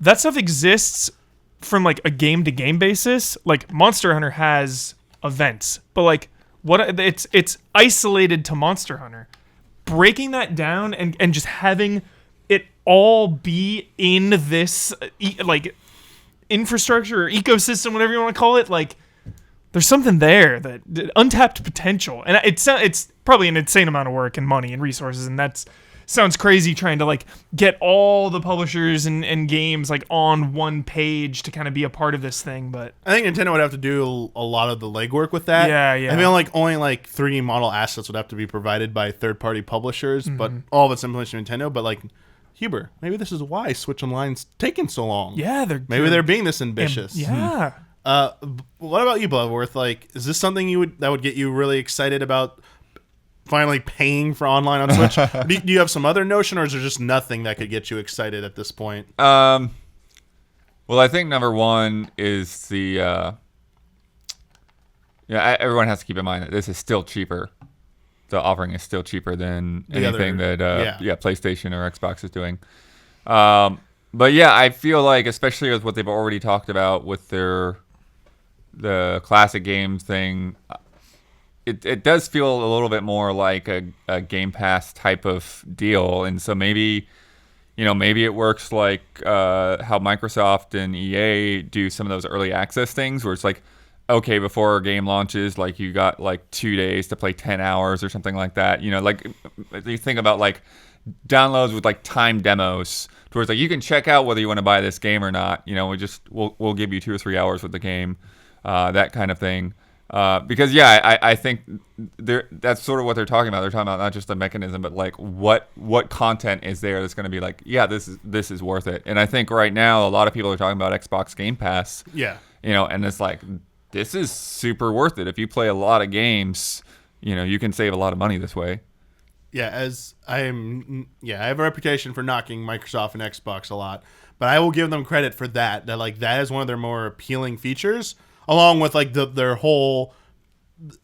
[SPEAKER 2] that stuff exists from like a game to game basis. Like Monster Hunter has events, but like it's isolated to Monster Hunter. Breaking that down and just having it all be in this like infrastructure or ecosystem, whatever you want to call it, like there's something there that untapped potential, and it's probably an insane amount of work and money and resources, and that sounds crazy trying to like get all the publishers and games like on one page to kind of be a part of this thing. But
[SPEAKER 1] I think Nintendo would have to do a lot of the legwork with that. I mean, only like 3D model assets would have to be provided by third-party publishers, but all of it's implemented in Nintendo. But like Huber, maybe this is why Switch Online's taking so long.
[SPEAKER 2] Yeah,
[SPEAKER 1] they're being this ambitious.
[SPEAKER 2] Yeah.
[SPEAKER 1] What about you, Bloodworth? Like, is this something that would get you really excited about finally paying for online on Switch? Do you have some other notion, or is there just nothing that could get you excited at this point?
[SPEAKER 3] Well, I think number one is the everyone has to keep in mind that this is still cheaper. The offering is still cheaper than anything that PlayStation or Xbox is doing. But yeah, I feel like, especially with what they've already talked about with the classic games thing, it does feel a little bit more like a Game Pass type of deal. And so maybe it works like how Microsoft and EA do some of those early access things where it's like, okay, before a game launches, like you got like 2 days to play 10 hours or something like that. You know, like you think about like downloads with like time demos towards like you can check out whether you want to buy this game or not. You know, we'll give you 2 or 3 hours with the game, that kind of thing. Because I think that's sort of what they're talking about. They're talking about not just the mechanism, but like what content is there that's going to be like, yeah, this is worth it. And I think right now a lot of people are talking about Xbox Game Pass.
[SPEAKER 1] Yeah.
[SPEAKER 3] You know, and it's like, this is super worth it. If you play a lot of games, you can save a lot of money this way.
[SPEAKER 1] Yeah, I have a reputation for knocking Microsoft and Xbox a lot, but I will give them credit for that. That like that is one of their more appealing features, along with like their whole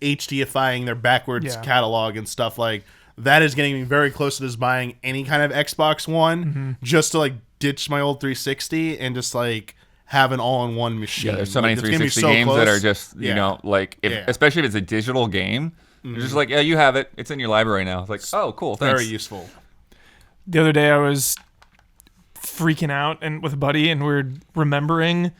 [SPEAKER 1] HDifying their backwards catalog and stuff like that is getting me very close to just buying any kind of Xbox One just to like ditch my old 360 and just like have an all-in-one machine.
[SPEAKER 3] Yeah, there's so many 360 games that are just especially if it's a digital game. You're just like, yeah, you have it. It's in your library now. It's like, oh, cool, thanks.
[SPEAKER 1] Very useful.
[SPEAKER 2] The other day I was freaking out and with a buddy, and we were remembering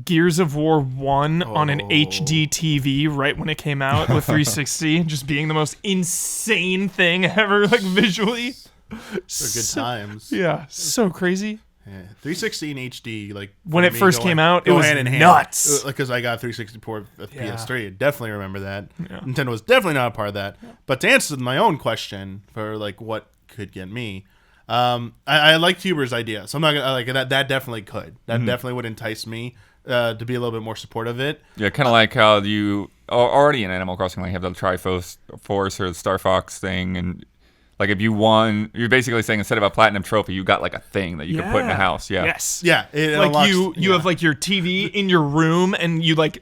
[SPEAKER 2] Gears of War 1 on an HD TV right when it came out with 360, just being the most insane thing ever, like visually.
[SPEAKER 1] They're good times.
[SPEAKER 2] Yeah, so crazy.
[SPEAKER 1] Yeah, 360 in HD, like
[SPEAKER 2] when it first came out, it was nuts.
[SPEAKER 1] Because I got 360 port of PS3, I definitely remember that. Yeah. Nintendo was definitely not a part of that. Yeah. But to answer my own question for like what could get me, I like Huber's idea, so I'm not gonna like that. That definitely could. That definitely would entice me to be a little bit more supportive of it.
[SPEAKER 3] Yeah, kind of like how you already in Animal Crossing like have the Triforce or the Star Fox thing and. Like if you won, you're basically saying instead of a platinum trophy, you got like a thing that you can put in a house. Yeah.
[SPEAKER 2] Yes.
[SPEAKER 1] Yeah.
[SPEAKER 2] It like unlocks, you have like your TV in your room, and you like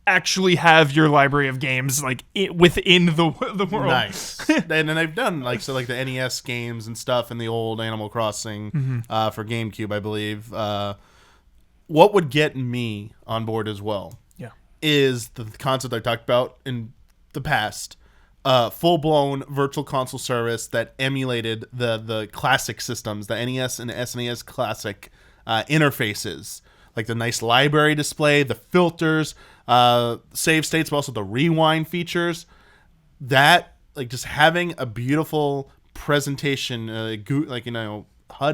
[SPEAKER 2] actually have your library of games like within the world.
[SPEAKER 1] Nice. And then they've done like like the NES games and stuff in the old Animal Crossing for GameCube, I believe. What would get me on board as well? Yeah. Is the concept I talked about in the past. Full-blown virtual console service that emulated the classic systems, the NES and the SNES classic interfaces, like the nice library display, the filters, save states, but also the rewind features. That, like, just having a beautiful presentation, HUD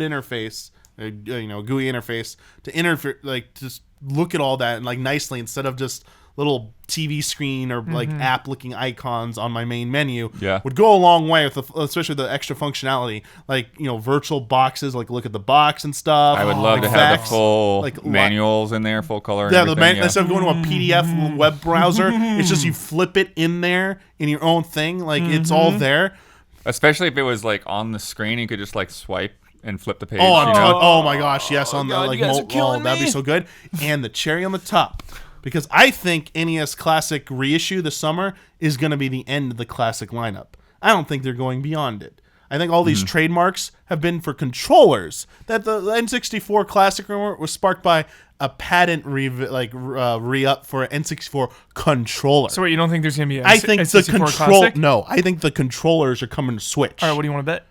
[SPEAKER 1] interface, GUI interface to like just look at all that and like nicely instead of just little TV screen or like app looking icons on my main menu would go a long way with especially the extra functionality, like virtual boxes, like look at the box and stuff.
[SPEAKER 3] I would love to have the full manuals in there, full color.
[SPEAKER 1] Yeah, instead of going to a PDF web browser, it's just you flip it in there in your own thing, like it's all there.
[SPEAKER 3] Especially if it was like on the screen, you could just like swipe and flip the page.
[SPEAKER 1] Oh my gosh, yes, that'd be so good. And the cherry on the top. Because I think NES Classic reissue this summer is going to be the end of the Classic lineup. I don't think they're going beyond it. I think all these trademarks have been for controllers. That the N64 Classic rumor was sparked by a patent re-up for an N64 controller.
[SPEAKER 2] So wait, you don't think there's going to be
[SPEAKER 1] I think the Classic? No, I think the controllers are coming to Switch.
[SPEAKER 2] All right, what do you want to bet?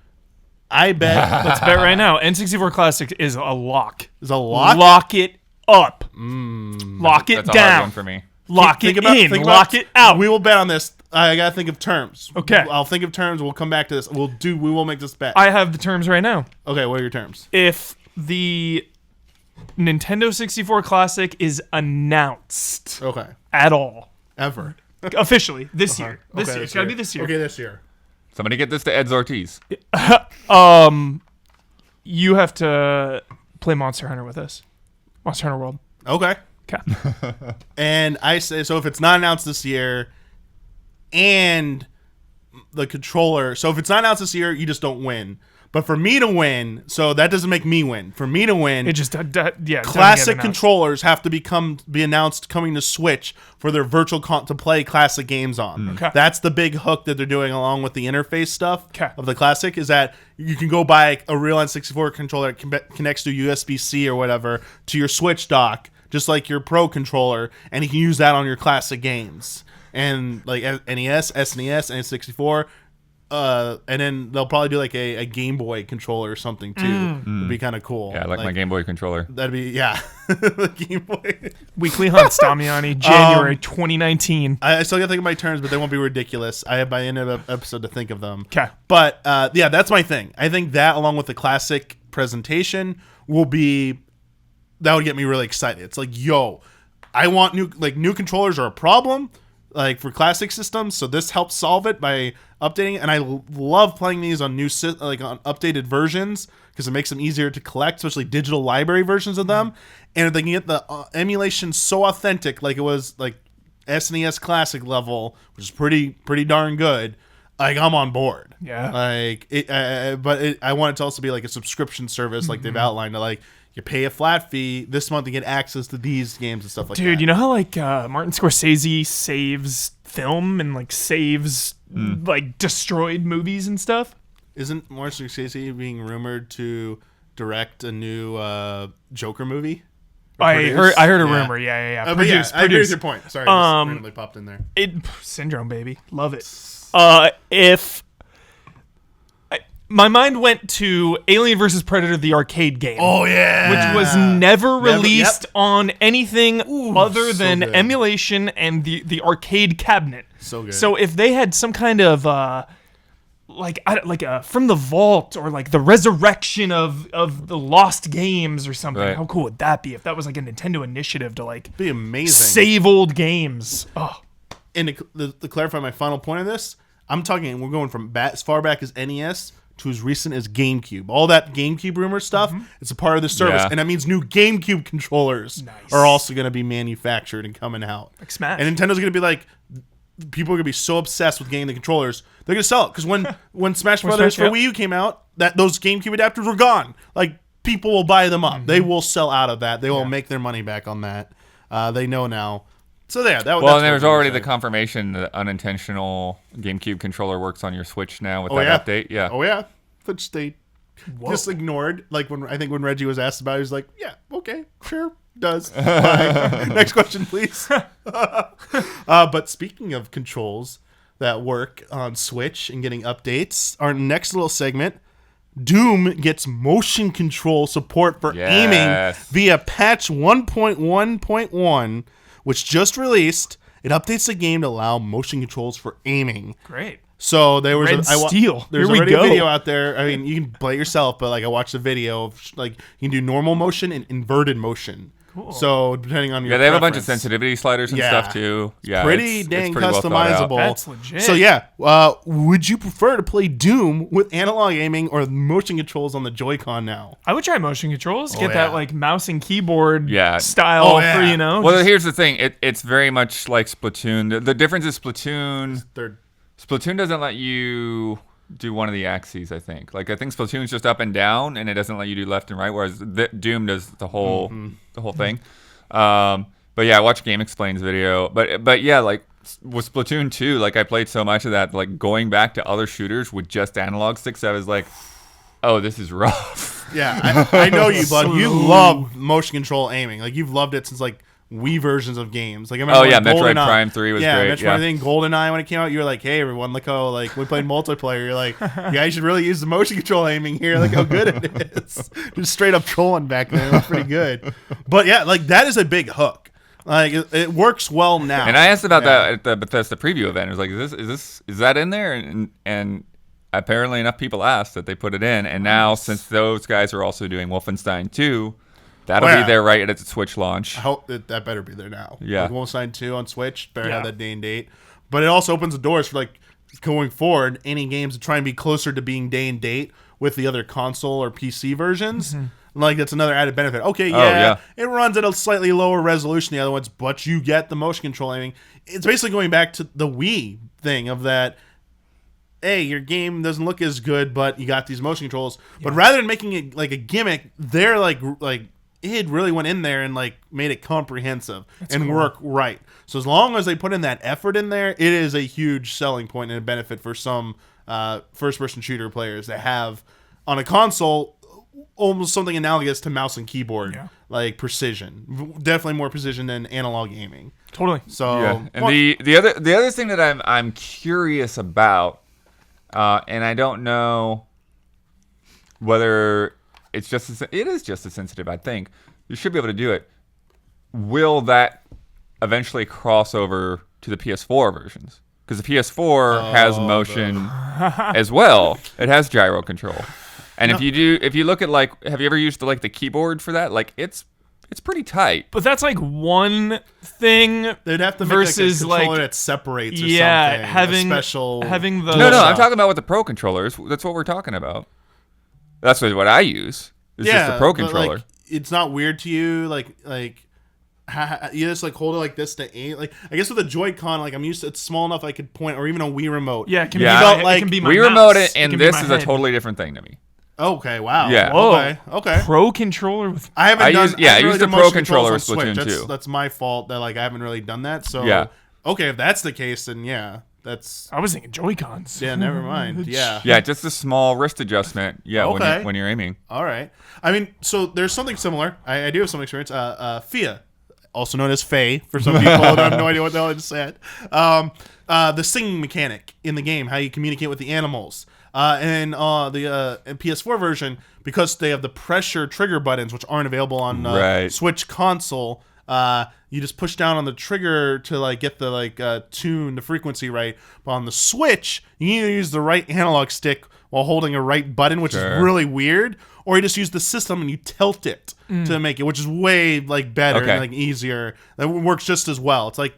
[SPEAKER 1] I bet.
[SPEAKER 2] Let's bet right now. N64 Classic is a lock.
[SPEAKER 1] Is a lock?
[SPEAKER 2] Lock it up. Lock it
[SPEAKER 3] That's
[SPEAKER 2] down.
[SPEAKER 3] a hard one for me.
[SPEAKER 2] Lock it in. Lock it out.
[SPEAKER 1] We will bet on this. I gotta think of terms.
[SPEAKER 2] Okay.
[SPEAKER 1] I'll think of terms. We'll come back to this. We will make this bet.
[SPEAKER 2] I have the terms right now.
[SPEAKER 1] Okay, what are your terms?
[SPEAKER 2] If the Nintendo 64 Classic is announced at all.
[SPEAKER 1] Ever.
[SPEAKER 2] Officially. This year. This year. It's gotta be this year.
[SPEAKER 1] Okay, this year.
[SPEAKER 3] Somebody get this to Ed Ortiz.
[SPEAKER 2] You have to play Monster Hunter with us. Monster Hunter World.
[SPEAKER 1] Okay. And I say, so if it's not announced this year and the controller, so if it's not announced this year, you just don't win. But for me to win, so that doesn't make me win. For me to win,
[SPEAKER 2] it just
[SPEAKER 1] classic controllers have to be announced coming to Switch for their virtual to play classic games on.
[SPEAKER 2] Okay.
[SPEAKER 1] That's the big hook that they're doing along with the interface stuff of the classic is that you can go buy a real N64 controller that connects to USB-C or whatever to your Switch dock, just like your Pro controller, and you can use that on your classic games. And like NES, SNES, N64. And then they'll probably do like a Game Boy controller or something too. It'd be kind of cool.
[SPEAKER 3] Yeah, I like my Game Boy controller.
[SPEAKER 1] That'd be the Game Boy.
[SPEAKER 2] Weekly Hunts, Damiani, January 2019.
[SPEAKER 1] I still gotta think of my terms, but they won't be ridiculous. I have by the end of the episode to think of them.
[SPEAKER 2] Okay.
[SPEAKER 1] But that's my thing. I think that along with the classic presentation that would get me really excited. It's like, yo, I want new controllers are a problem. Like for classic systems, so this helps solve it by updating. And I love playing these on on updated versions because it makes them easier to collect, especially digital library versions of them. And if they can get the emulation so authentic, like it was like SNES Classic level, which is pretty darn good, like I'm on board.
[SPEAKER 2] Yeah.
[SPEAKER 1] Like I want it to also be like a subscription service, like they've outlined. Like you pay a flat fee this month to get access to these games and stuff like that.
[SPEAKER 2] Dude, you know how like Martin Scorsese saves film and like saves like destroyed movies and stuff?
[SPEAKER 1] Isn't Martin Scorsese being rumored to direct a new Joker movie?
[SPEAKER 2] I heard a rumor. Yeah.
[SPEAKER 1] But yeah, I agree with your point. Sorry, just randomly popped in there.
[SPEAKER 2] Syndrome, baby. Love it. My mind went to Alien vs. Predator, the arcade game.
[SPEAKER 1] Oh, yeah.
[SPEAKER 2] Which was never released on anything other than
[SPEAKER 1] good.
[SPEAKER 2] emulation and the arcade cabinet.
[SPEAKER 1] So good.
[SPEAKER 2] So if they had some kind of from the vault or like the resurrection of the lost games or something,
[SPEAKER 3] right.
[SPEAKER 2] How cool would that be if that was like a Nintendo initiative to like
[SPEAKER 1] be amazing.
[SPEAKER 2] Save old games. Oh.
[SPEAKER 1] And to clarify my final point of this, I'm talking, we're going from as far back as NES to as recent as GameCube. All that GameCube rumor stuff, it's a part of the service.
[SPEAKER 3] Yeah.
[SPEAKER 1] And that means new GameCube controllers are also going to be manufactured and coming out.
[SPEAKER 2] Like Smash.
[SPEAKER 1] And Nintendo's going to be like, people are going to be so obsessed with getting the controllers, they're going to sell it. Because when Smash Brothers for Wii U came out, those GameCube adapters were gone. Like, people will buy them up. They will sell out of that. They will make their money back on that. They know now. So yeah,
[SPEAKER 3] and there's already the confirmation that unintentional GameCube controller works on your Switch now with that update. Yeah.
[SPEAKER 1] Oh yeah, which they just ignored. Like when Reggie was asked about it, he was like, "Yeah, okay, sure, does." Fine. Next question, please. But speaking of controls that work on Switch and getting updates, our next little segment. Doom gets motion control support for aiming via patch 1.1.1, which just released. It updates the game to allow motion controls for aiming.
[SPEAKER 2] Great.
[SPEAKER 1] So there was
[SPEAKER 2] Red Steel.
[SPEAKER 1] There's
[SPEAKER 2] Here we
[SPEAKER 1] already
[SPEAKER 2] go.
[SPEAKER 1] a video out there. I mean, you can play it yourself, but like I watched a video of like you can do normal motion and inverted motion.
[SPEAKER 2] Cool.
[SPEAKER 1] So depending on your
[SPEAKER 3] they have a bunch of
[SPEAKER 1] preference.
[SPEAKER 3] sensitivity sliders and stuff too. Yeah,
[SPEAKER 1] pretty dang
[SPEAKER 3] it's pretty well thought out.
[SPEAKER 1] customizable.
[SPEAKER 2] That's legit.
[SPEAKER 1] So yeah, would you prefer to play Doom with analog aiming or motion controls on the Joy-Con now?
[SPEAKER 2] I would try motion controls. Get
[SPEAKER 1] yeah.
[SPEAKER 2] that like mouse and keyboard style
[SPEAKER 1] Oh, yeah.
[SPEAKER 2] for, you know.
[SPEAKER 3] Well, here's the thing. It's very much like Splatoon. The difference is Splatoon doesn't let you do one of the axes, I think. Like I think Splatoon's just up and down, and it doesn't let you do left and right. Whereas Doom does the whole thing. But yeah, I watched Game Explain's video. But yeah, like with Splatoon 2, like I played so much of that, like going back to other shooters with just analog sticks, I was like, oh, this is rough.
[SPEAKER 1] Yeah, I know you, bud. You love motion control aiming. Like you've loved it since like Wii versions of games. Like I remember
[SPEAKER 3] Metroid Prime 3 was great.
[SPEAKER 1] Metroid thing, GoldenEye when it came out, you were like, hey everyone, look how like we played multiplayer. You're like, yeah, you should really use the motion control aiming here. Look how good it is. Just straight up trolling back then. It was pretty good. But yeah, like that is a big hook. Like it works well now.
[SPEAKER 3] And I asked about that at the Bethesda preview event. I was like, is that in there? And apparently enough people asked that they put it in. And now since those guys are also doing Wolfenstein 2, that'll be there right at its Switch launch.
[SPEAKER 1] I hope that better be there now.
[SPEAKER 3] Yeah.
[SPEAKER 1] Like Wolfenstein 2 on Switch, better have that day and date. But it also opens the doors for like going forward, any games to try and be closer to being day and date with the other console or PC versions. Like that's another added benefit. Okay, it runs at a slightly lower resolution than the other ones, but you get the motion control aiming. It's basically going back to the Wii thing of that. Hey, your game doesn't look as good, but you got these motion controls. Yeah. But rather than making it like a gimmick, they're like it really went in there and like made it comprehensive work right. So as long as they put in that effort in there, it is a huge selling point and a benefit for some first-person shooter players that have on a console almost something analogous to mouse and keyboard, like precision. Definitely more precision than analog aiming.
[SPEAKER 2] Totally.
[SPEAKER 3] So and the other thing that I'm curious about, and I don't know whether it is just as sensitive, I think. You should be able to do it. Will that eventually cross over to the PS4 versions? Because the PS4 has motion as well. It has gyro control. And if you look at like, have you ever used the keyboard for that? Like it's pretty tight.
[SPEAKER 2] But that's like one thing.
[SPEAKER 1] They'd have to make
[SPEAKER 2] versus
[SPEAKER 1] like a controller that separates or something.
[SPEAKER 2] having the
[SPEAKER 3] No, I'm talking about with the Pro controllers. That's what we're talking about. That's what I use. It's just the Pro controller.
[SPEAKER 1] Like, it's not weird to you, like you just like hold it like this to aim. Like I guess with a Joy-Con, like I'm used to, it's small enough I could point, or even a Wii remote.
[SPEAKER 2] Yeah, it can
[SPEAKER 3] Yeah.
[SPEAKER 2] it can be my
[SPEAKER 3] Wii
[SPEAKER 2] mouse.
[SPEAKER 3] remote
[SPEAKER 2] It
[SPEAKER 3] and
[SPEAKER 2] can be
[SPEAKER 3] this
[SPEAKER 2] my
[SPEAKER 3] is a
[SPEAKER 2] head.
[SPEAKER 3] totally different thing to me.
[SPEAKER 1] Okay, wow.
[SPEAKER 3] Yeah.
[SPEAKER 1] Whoa. Okay.
[SPEAKER 2] Pro controller with.
[SPEAKER 1] I haven't
[SPEAKER 3] I
[SPEAKER 1] done.
[SPEAKER 3] used- yeah, I
[SPEAKER 1] haven't
[SPEAKER 3] used
[SPEAKER 1] done
[SPEAKER 3] the Pro
[SPEAKER 1] motion controls
[SPEAKER 3] controller
[SPEAKER 1] on
[SPEAKER 3] with Splatoon
[SPEAKER 1] Switch.
[SPEAKER 3] 2.
[SPEAKER 1] That's my fault that like I haven't really done that. So
[SPEAKER 3] Yeah.
[SPEAKER 1] okay, if that's the case, then yeah, that's
[SPEAKER 2] I was thinking Joy-Cons.
[SPEAKER 1] yeah. Never mind. Yeah.
[SPEAKER 3] Yeah, just a small wrist adjustment. Yeah,
[SPEAKER 1] Okay.
[SPEAKER 3] when you're aiming.
[SPEAKER 1] All right. I mean, so there's something similar. I do have some experience. FIA, also known as Faye, for some people that have no idea what the hell I just said. The singing mechanic in the game, how you communicate with the animals. And the PS4 version, because they have the pressure trigger buttons, which aren't available on
[SPEAKER 3] Right.
[SPEAKER 1] Switch console. You just push down on the trigger to like get the tune, the frequency right. But on the Switch, you need to use the right analog stick while holding a right button, which is really weird. Or you just use the system and you tilt it to make it, which is way like better
[SPEAKER 3] Okay.
[SPEAKER 1] and like easier. That works just as well. It's like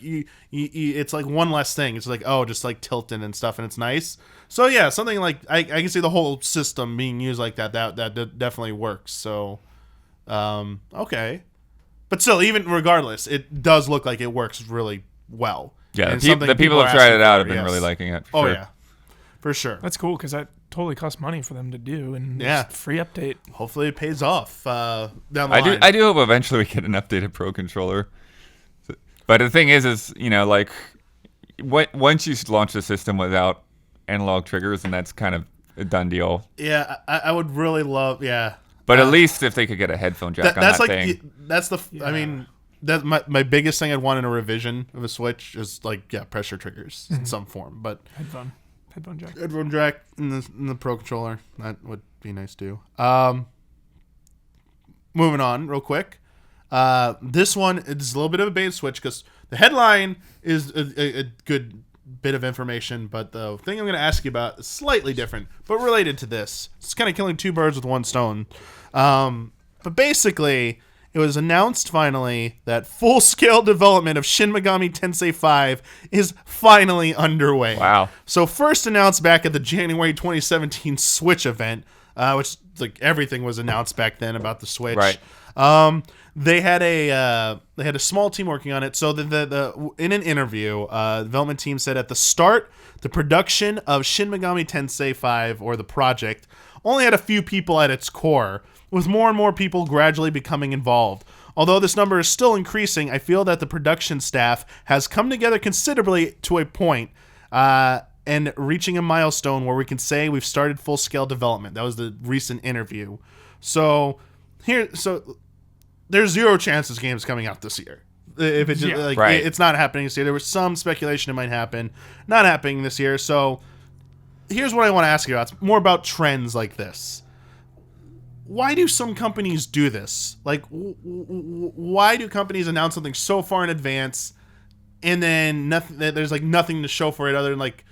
[SPEAKER 1] it's like one less thing. It's like just like tilting and stuff, and it's nice. So yeah, something like I can see the whole system being used like that. That definitely works. So okay. But still, even regardless, it does look like it works really well.
[SPEAKER 3] Yeah,
[SPEAKER 1] And
[SPEAKER 3] the
[SPEAKER 1] something
[SPEAKER 3] people
[SPEAKER 1] are
[SPEAKER 3] have tried
[SPEAKER 1] asking
[SPEAKER 3] it out
[SPEAKER 1] for,
[SPEAKER 3] have been
[SPEAKER 1] yes.
[SPEAKER 3] really liking it. For
[SPEAKER 1] Oh
[SPEAKER 3] sure.
[SPEAKER 1] yeah, for sure.
[SPEAKER 2] That's cool because that totally costs money for them to do, and
[SPEAKER 1] Yeah.
[SPEAKER 2] it's free update.
[SPEAKER 1] Hopefully, it pays off down the
[SPEAKER 3] I
[SPEAKER 1] line.
[SPEAKER 3] do hope eventually we get an updated Pro controller. But the thing is like once you launch the system without analog triggers, then that's kind of a done deal.
[SPEAKER 1] Yeah, I would really love. Yeah,
[SPEAKER 3] But at least if they could get a headphone jack on
[SPEAKER 1] that's
[SPEAKER 3] that
[SPEAKER 1] like
[SPEAKER 3] thing.
[SPEAKER 1] that's the. I mean, that's my biggest thing I'd want in a revision of a Switch is like pressure triggers in some form. But
[SPEAKER 2] Headphone jack.
[SPEAKER 1] headphone jack in the Pro controller, that would be nice too. Moving on real quick. This one is a little bit of a bait and switch because the headline is a good bit of information, but the thing I'm going to ask you about is slightly different, but related to this. It's kind of killing two birds with one stone. But basically, it was announced finally that full-scale development of Shin Megami Tensei 5 is finally underway.
[SPEAKER 3] Wow.
[SPEAKER 1] So first announced back at the January 2017 Switch event, which like everything was announced back then about the Switch.
[SPEAKER 3] Right.
[SPEAKER 1] They had a small team working on it. So in an interview, the development team said at the start, the production of Shin Megami Tensei 5, or the project, only had a few people at its core, with more and more people gradually becoming involved. Although this number is still increasing, I feel that the production staff has come together considerably to a point, and reaching a milestone where we can say we've started full-scale development. That was the recent interview. So there's zero chance this game's coming out this year. If it's just,
[SPEAKER 3] right.
[SPEAKER 1] It's not happening this year. There was some speculation it might happen, not happening this year. So here's what I want to ask you about. It's more about trends like this. Why do some companies do this? Like, why do companies announce something so far in advance, and then nothing? There's like nothing to show for it other than like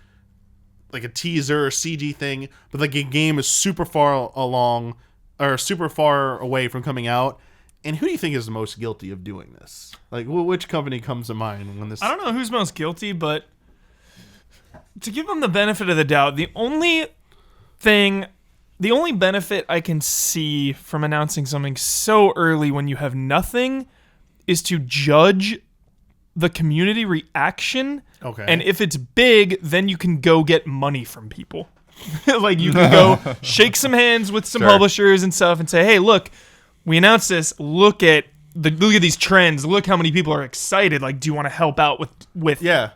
[SPEAKER 1] a teaser or CG thing, but like a game is super far along or super far away from coming out. And who do you think is the most guilty of doing this? Like, which company comes to mind when this?
[SPEAKER 2] I don't know who's most guilty, but to give them the benefit of the doubt, the only benefit I can see from announcing something so early when you have nothing is to judge the community reaction.
[SPEAKER 1] Okay.
[SPEAKER 2] And if it's big, then you can go get money from people. Like, you can go shake some hands with some publishers and stuff and say, hey, look, we announced this. Look at these trends. Look how many people are excited. Like, do you want to help out with
[SPEAKER 1] yeah.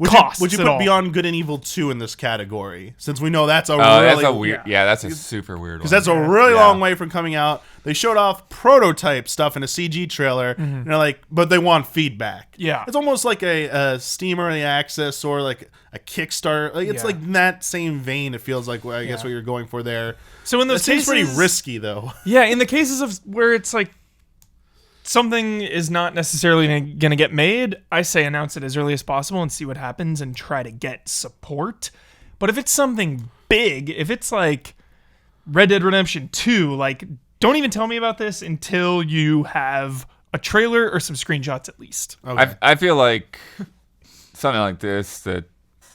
[SPEAKER 2] costs?
[SPEAKER 1] Would you
[SPEAKER 2] at
[SPEAKER 1] put
[SPEAKER 2] all?
[SPEAKER 1] Beyond Good and Evil 2 in this category? Since we know that's a
[SPEAKER 3] That's a weird. Yeah, that's a super weird one.
[SPEAKER 1] because that's a really long way from coming out. They showed off prototype stuff in a CG trailer, and they're like, but they want feedback.
[SPEAKER 2] Yeah.
[SPEAKER 1] It's almost like a Steam Early Access or like a Kickstarter. Like it's like in that same vein. It feels like I guess what you're going for there.
[SPEAKER 2] So in those
[SPEAKER 1] It seems
[SPEAKER 2] cases,
[SPEAKER 1] pretty risky though.
[SPEAKER 2] Yeah, in the cases of where it's like something is not necessarily going to get made, I say announce it as early as possible and see what happens and try to get support. But if it's something big, if it's like Red Dead Redemption 2, like, don't even tell me about this until you have a trailer or some screenshots at least.
[SPEAKER 1] Okay.
[SPEAKER 3] I feel like something like this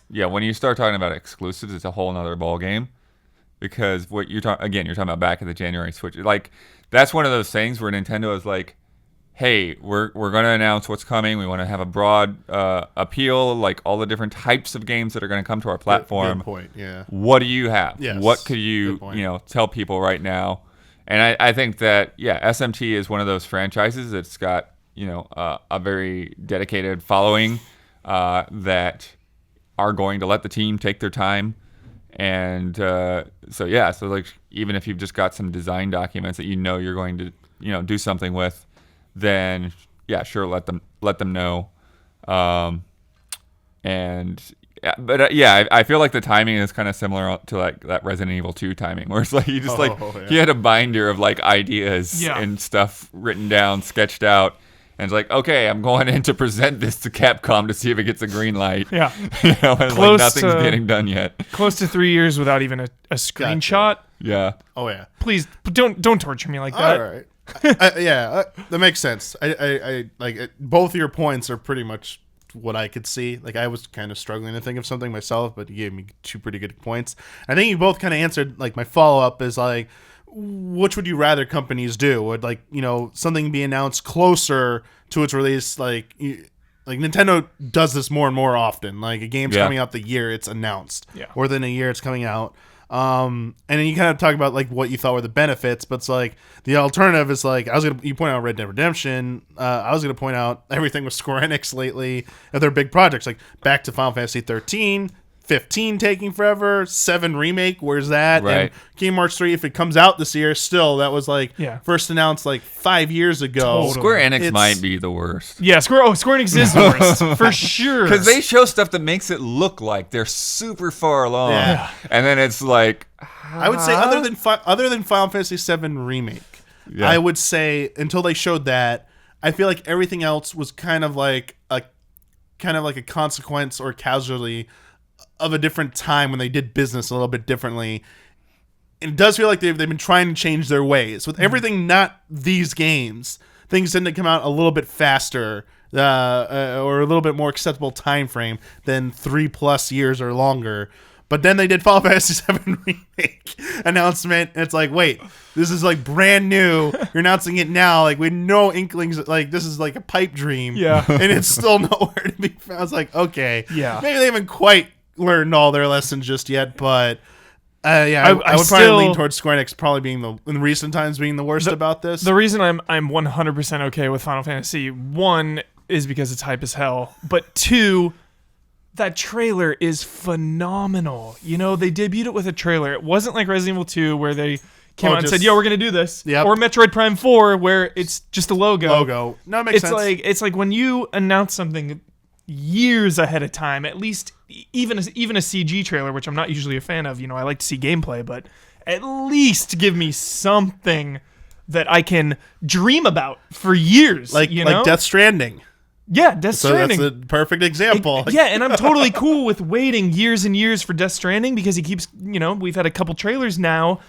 [SPEAKER 3] when you start talking about exclusives, it's a whole nother ball game. Because what you're talking about back at the January Switch, like that's one of those things where Nintendo is like, hey, we're going to announce what's coming. We want to have a broad appeal, like all the different types of games that are going to come to our platform.
[SPEAKER 1] Good point. Yeah.
[SPEAKER 3] What do you have?
[SPEAKER 1] Yes.
[SPEAKER 3] What could you tell people right now? And I think that SMT is one of those franchises that's got a very dedicated following that are going to let the team take their time. And so like even if you've just got some design documents that you're going to do something with, then sure, let them know. I feel like the timing is kind of similar to like that Resident Evil 2 timing, where it's like you just you had a binder of like ideas and stuff written down, sketched out. And it's like, okay, I'm going in to present this to Capcom to see if it gets a green light.
[SPEAKER 2] Yeah.
[SPEAKER 3] Nothing's getting done yet.
[SPEAKER 2] Close to 3 years without even a screenshot.
[SPEAKER 3] Yeah.
[SPEAKER 1] Oh, yeah.
[SPEAKER 2] Please, don't torture me like that.
[SPEAKER 1] All right. That makes sense. I like it. Both of your points are pretty much what I could see. Like, I was kind of struggling to think of something myself, but you gave me 2 pretty good points. I think you both kind of answered, like, my follow-up is, like, which would you rather companies do? Would something be announced closer to its release? Like Nintendo does this more and more often. Like a game's coming out the year it's announced, or within a year it's coming out. And then you kind of talk about like what you thought were the benefits, but it's like the alternative is like you point out Red Dead Redemption. I was gonna point out everything with Square Enix lately of their big projects, like back to Final Fantasy 13. 15 taking forever, 7 remake, where's that?
[SPEAKER 3] Right.
[SPEAKER 1] And Kingdom Hearts 3, if it comes out this year, still, that was like first announced like 5 years ago.
[SPEAKER 2] Totally.
[SPEAKER 3] Square Enix might be the worst.
[SPEAKER 2] Yeah, Square Enix is the worst, for sure.
[SPEAKER 3] Because they show stuff that makes it look like they're super far along. Yeah. And then it's like...
[SPEAKER 1] I would say other than Final Fantasy 7 remake, I would say until they showed that, I feel like everything else was kind of like a consequence or casualty of a different time when they did business a little bit differently. And it does feel like they've been trying to change their ways. With everything not these games, things tend to come out a little bit faster or a little bit more acceptable time frame than 3+ years or longer. But then they did Final Fantasy VII Remake announcement, and it's like, wait, this is like brand new. You're announcing it now, like with no inklings, like this is like a pipe dream.
[SPEAKER 2] Yeah.
[SPEAKER 1] And it's still nowhere to be found. I was like, okay.
[SPEAKER 2] Yeah.
[SPEAKER 1] Maybe they haven't quite learned all their lessons just yet, but I would probably lean towards Square Enix probably being in recent times being the worst about this.
[SPEAKER 2] The reason I'm 100% okay with Final Fantasy 1 is because it's hype as hell, but 2, that trailer is phenomenal. They debuted it with a trailer. It wasn't like Resident Evil 2 where they came out and said, we're going to do this.
[SPEAKER 1] Yep.
[SPEAKER 2] Or Metroid Prime 4 where it's just a logo.
[SPEAKER 1] No, it makes sense.
[SPEAKER 2] It's like when you announce something years ahead of time, at least even a CG trailer, which I'm not usually a fan of. I like to see gameplay, but at least give me something that I can dream about for years.
[SPEAKER 1] Like Death Stranding.
[SPEAKER 2] Yeah, Death Stranding.
[SPEAKER 1] So that's a perfect example.
[SPEAKER 2] And I'm totally cool with waiting years and years for Death Stranding because he keeps, we've had a couple trailers now,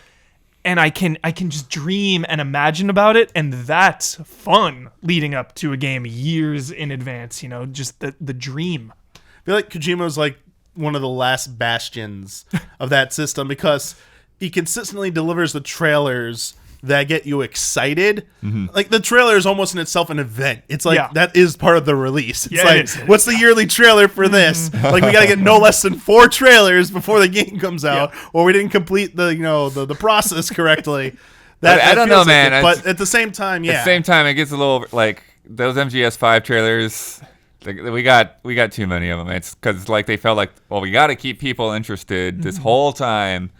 [SPEAKER 2] and I can just dream and imagine about it, and that's fun leading up to a game years in advance, just the dream.
[SPEAKER 1] I feel like Kojima's like one of the last bastions of that system because he consistently delivers the trailers that get you excited. Mm-hmm. Like the trailer is almost in itself an event. It's like that is part of the release. It's what's the yearly trailer for this? Like we got to get no less than 4 trailers before the game comes out, or we didn't complete the process correctly.
[SPEAKER 3] I don't know, man.
[SPEAKER 1] But at the same time,
[SPEAKER 3] At the same time, it gets a little like those MGS5 trailers. We got too many of them. It's because like they felt like, well, we got to keep people interested this whole time.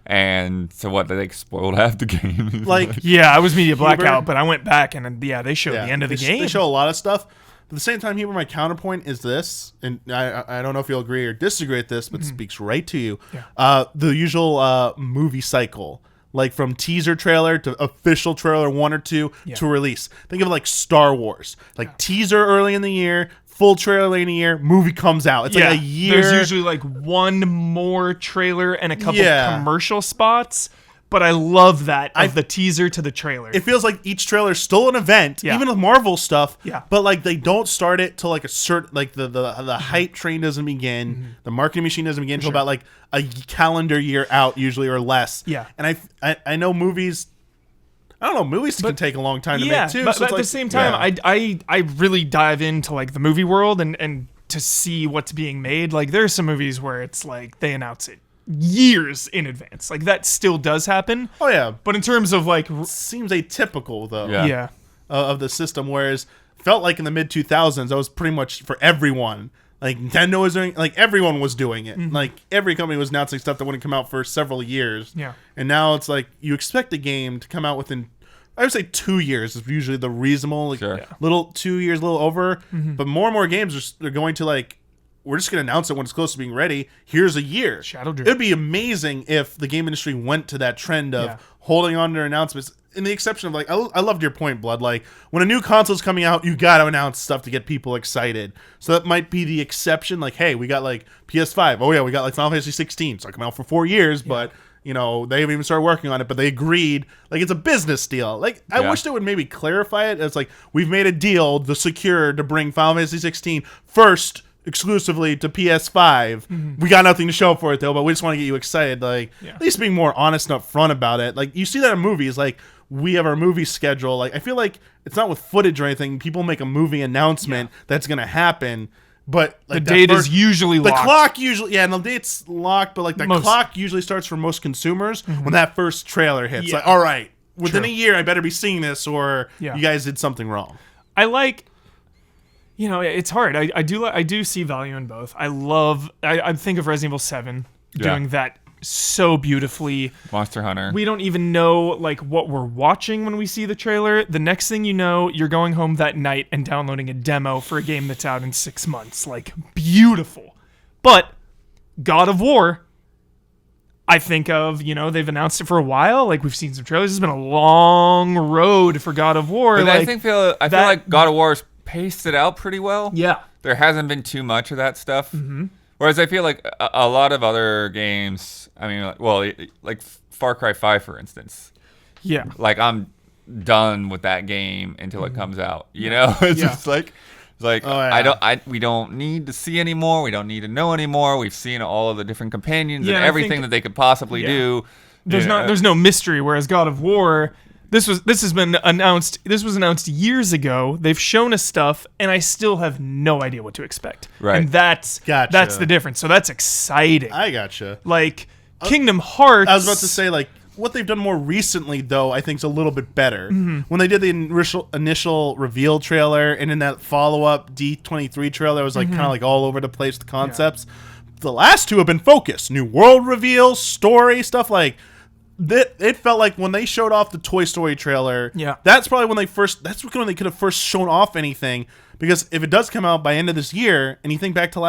[SPEAKER 3] And so what? They spoiled half the game.
[SPEAKER 2] I was media blackout, but I went back and they showed the end of the game.
[SPEAKER 1] They show a lot of stuff. But at the same time, Huber, my counterpoint is this, and I don't know if you'll agree or disagree with this, but it speaks right to you. Yeah. The usual movie cycle, like from teaser trailer to official trailer 1 or 2 to release. Think of it like Star Wars, like teaser early in the year. Full trailer in a year, movie comes out. It's like a year.
[SPEAKER 2] There's usually like one more trailer and a couple commercial spots, but I love that of the teaser to the trailer.
[SPEAKER 1] It feels like each trailer is still an event, even with Marvel stuff.
[SPEAKER 2] Yeah.
[SPEAKER 1] But like they don't start it till like a certain the hype train doesn't begin, the marketing machine doesn't begin until about like a calendar year out usually or less.
[SPEAKER 2] Yeah.
[SPEAKER 1] And I know movies I don't know, movies can take a long time to make too.
[SPEAKER 2] But
[SPEAKER 1] so
[SPEAKER 2] at the same time, I really dive into like the movie world and to see what's being made. Like there's some movies where it's like they announce it years in advance. Like that still does happen.
[SPEAKER 1] Oh yeah,
[SPEAKER 2] but in terms of like,
[SPEAKER 1] seems atypical though.
[SPEAKER 2] Yeah.
[SPEAKER 1] Of the system, whereas felt like in the mid 2000s that was pretty much for everyone. Like Nintendo was doing, like everyone was doing it. Like every company was announcing stuff that wouldn't come out for several years.
[SPEAKER 2] Yeah.
[SPEAKER 1] And now it's like you expect a game to come out within, I would say 2 years is usually the reasonable, like little 2 years, a little over. But more and more games are going to like, we're just going to announce it when it's close to being ready. Here's a year.
[SPEAKER 2] Shadow Drip.
[SPEAKER 1] It'd be amazing if the game industry went to that trend of holding on to their announcements. In the exception of like, I loved your point, Blood. Like when a new console's coming out, you got to announce stuff to get people excited. So that might be the exception. Like, hey, we got like PS5. Oh yeah, we got like Final Fantasy 16. It's not coming out for 4 years, but you know they haven't even started working on it. But they agreed. Like it's a business deal. Like I wish they would maybe clarify it. It's like we've made a deal, the Secure, to bring Final Fantasy 16 first. Exclusively to PS5. We got nothing to show for it though, but we just want to get you excited. Like at least being more honest and upfront about it. Like you see that in movies. Like we have our movie schedule. Like I feel like it's not with footage or anything. People make a movie announcement that's gonna happen, but like
[SPEAKER 2] the date is usually locked.
[SPEAKER 1] The clock usually, and the date's locked. But like the clock usually starts for most consumers when that first trailer hits. Like all right, within a year I better be seeing this, or you guys did something wrong.
[SPEAKER 2] I like. You know, it's hard. I do see value in both. I think of Resident Evil 7 doing that so beautifully.
[SPEAKER 3] Monster Hunter.
[SPEAKER 2] We don't even know like what we're watching when we see the trailer. The next thing you know, you're going home that night and downloading a demo for a game that's out in 6 months. Like beautiful. But God of War, I think of, you know, they've announced it for a while. Like we've seen some trailers. It's been a long road for God of War.
[SPEAKER 3] But
[SPEAKER 2] like,
[SPEAKER 3] I feel like God of War's paced it out pretty well.
[SPEAKER 2] Yeah.
[SPEAKER 3] There hasn't been too much of that stuff. Whereas I feel like a lot of other games, I mean, like Far Cry 5, for instance.
[SPEAKER 2] Yeah.
[SPEAKER 3] Like I'm done with that game until it comes out. You know? It's just like we don't need to see anymore. We don't need to know anymore. We've seen all of the different companions and everything that they could possibly do.
[SPEAKER 2] There's no mystery, whereas God of War, This has been announced. This was announced years ago. They've shown us stuff, and I still have no idea what to expect.
[SPEAKER 3] Right,
[SPEAKER 2] and that's the difference. So that's exciting.
[SPEAKER 1] I gotcha.
[SPEAKER 2] Like Kingdom Hearts.
[SPEAKER 1] I was about to say like what they've done more recently though. I think is a little bit better. When they did the initial reveal trailer, and in that follow up D23 trailer, it was like kind of like all over the place. The concepts. The last two have been focused. New world reveal, story stuff like. It felt like when they showed off the Toy Story trailer, that's probably when that's when they could have first shown off anything. Because if it does come out by end of this year, and you think back to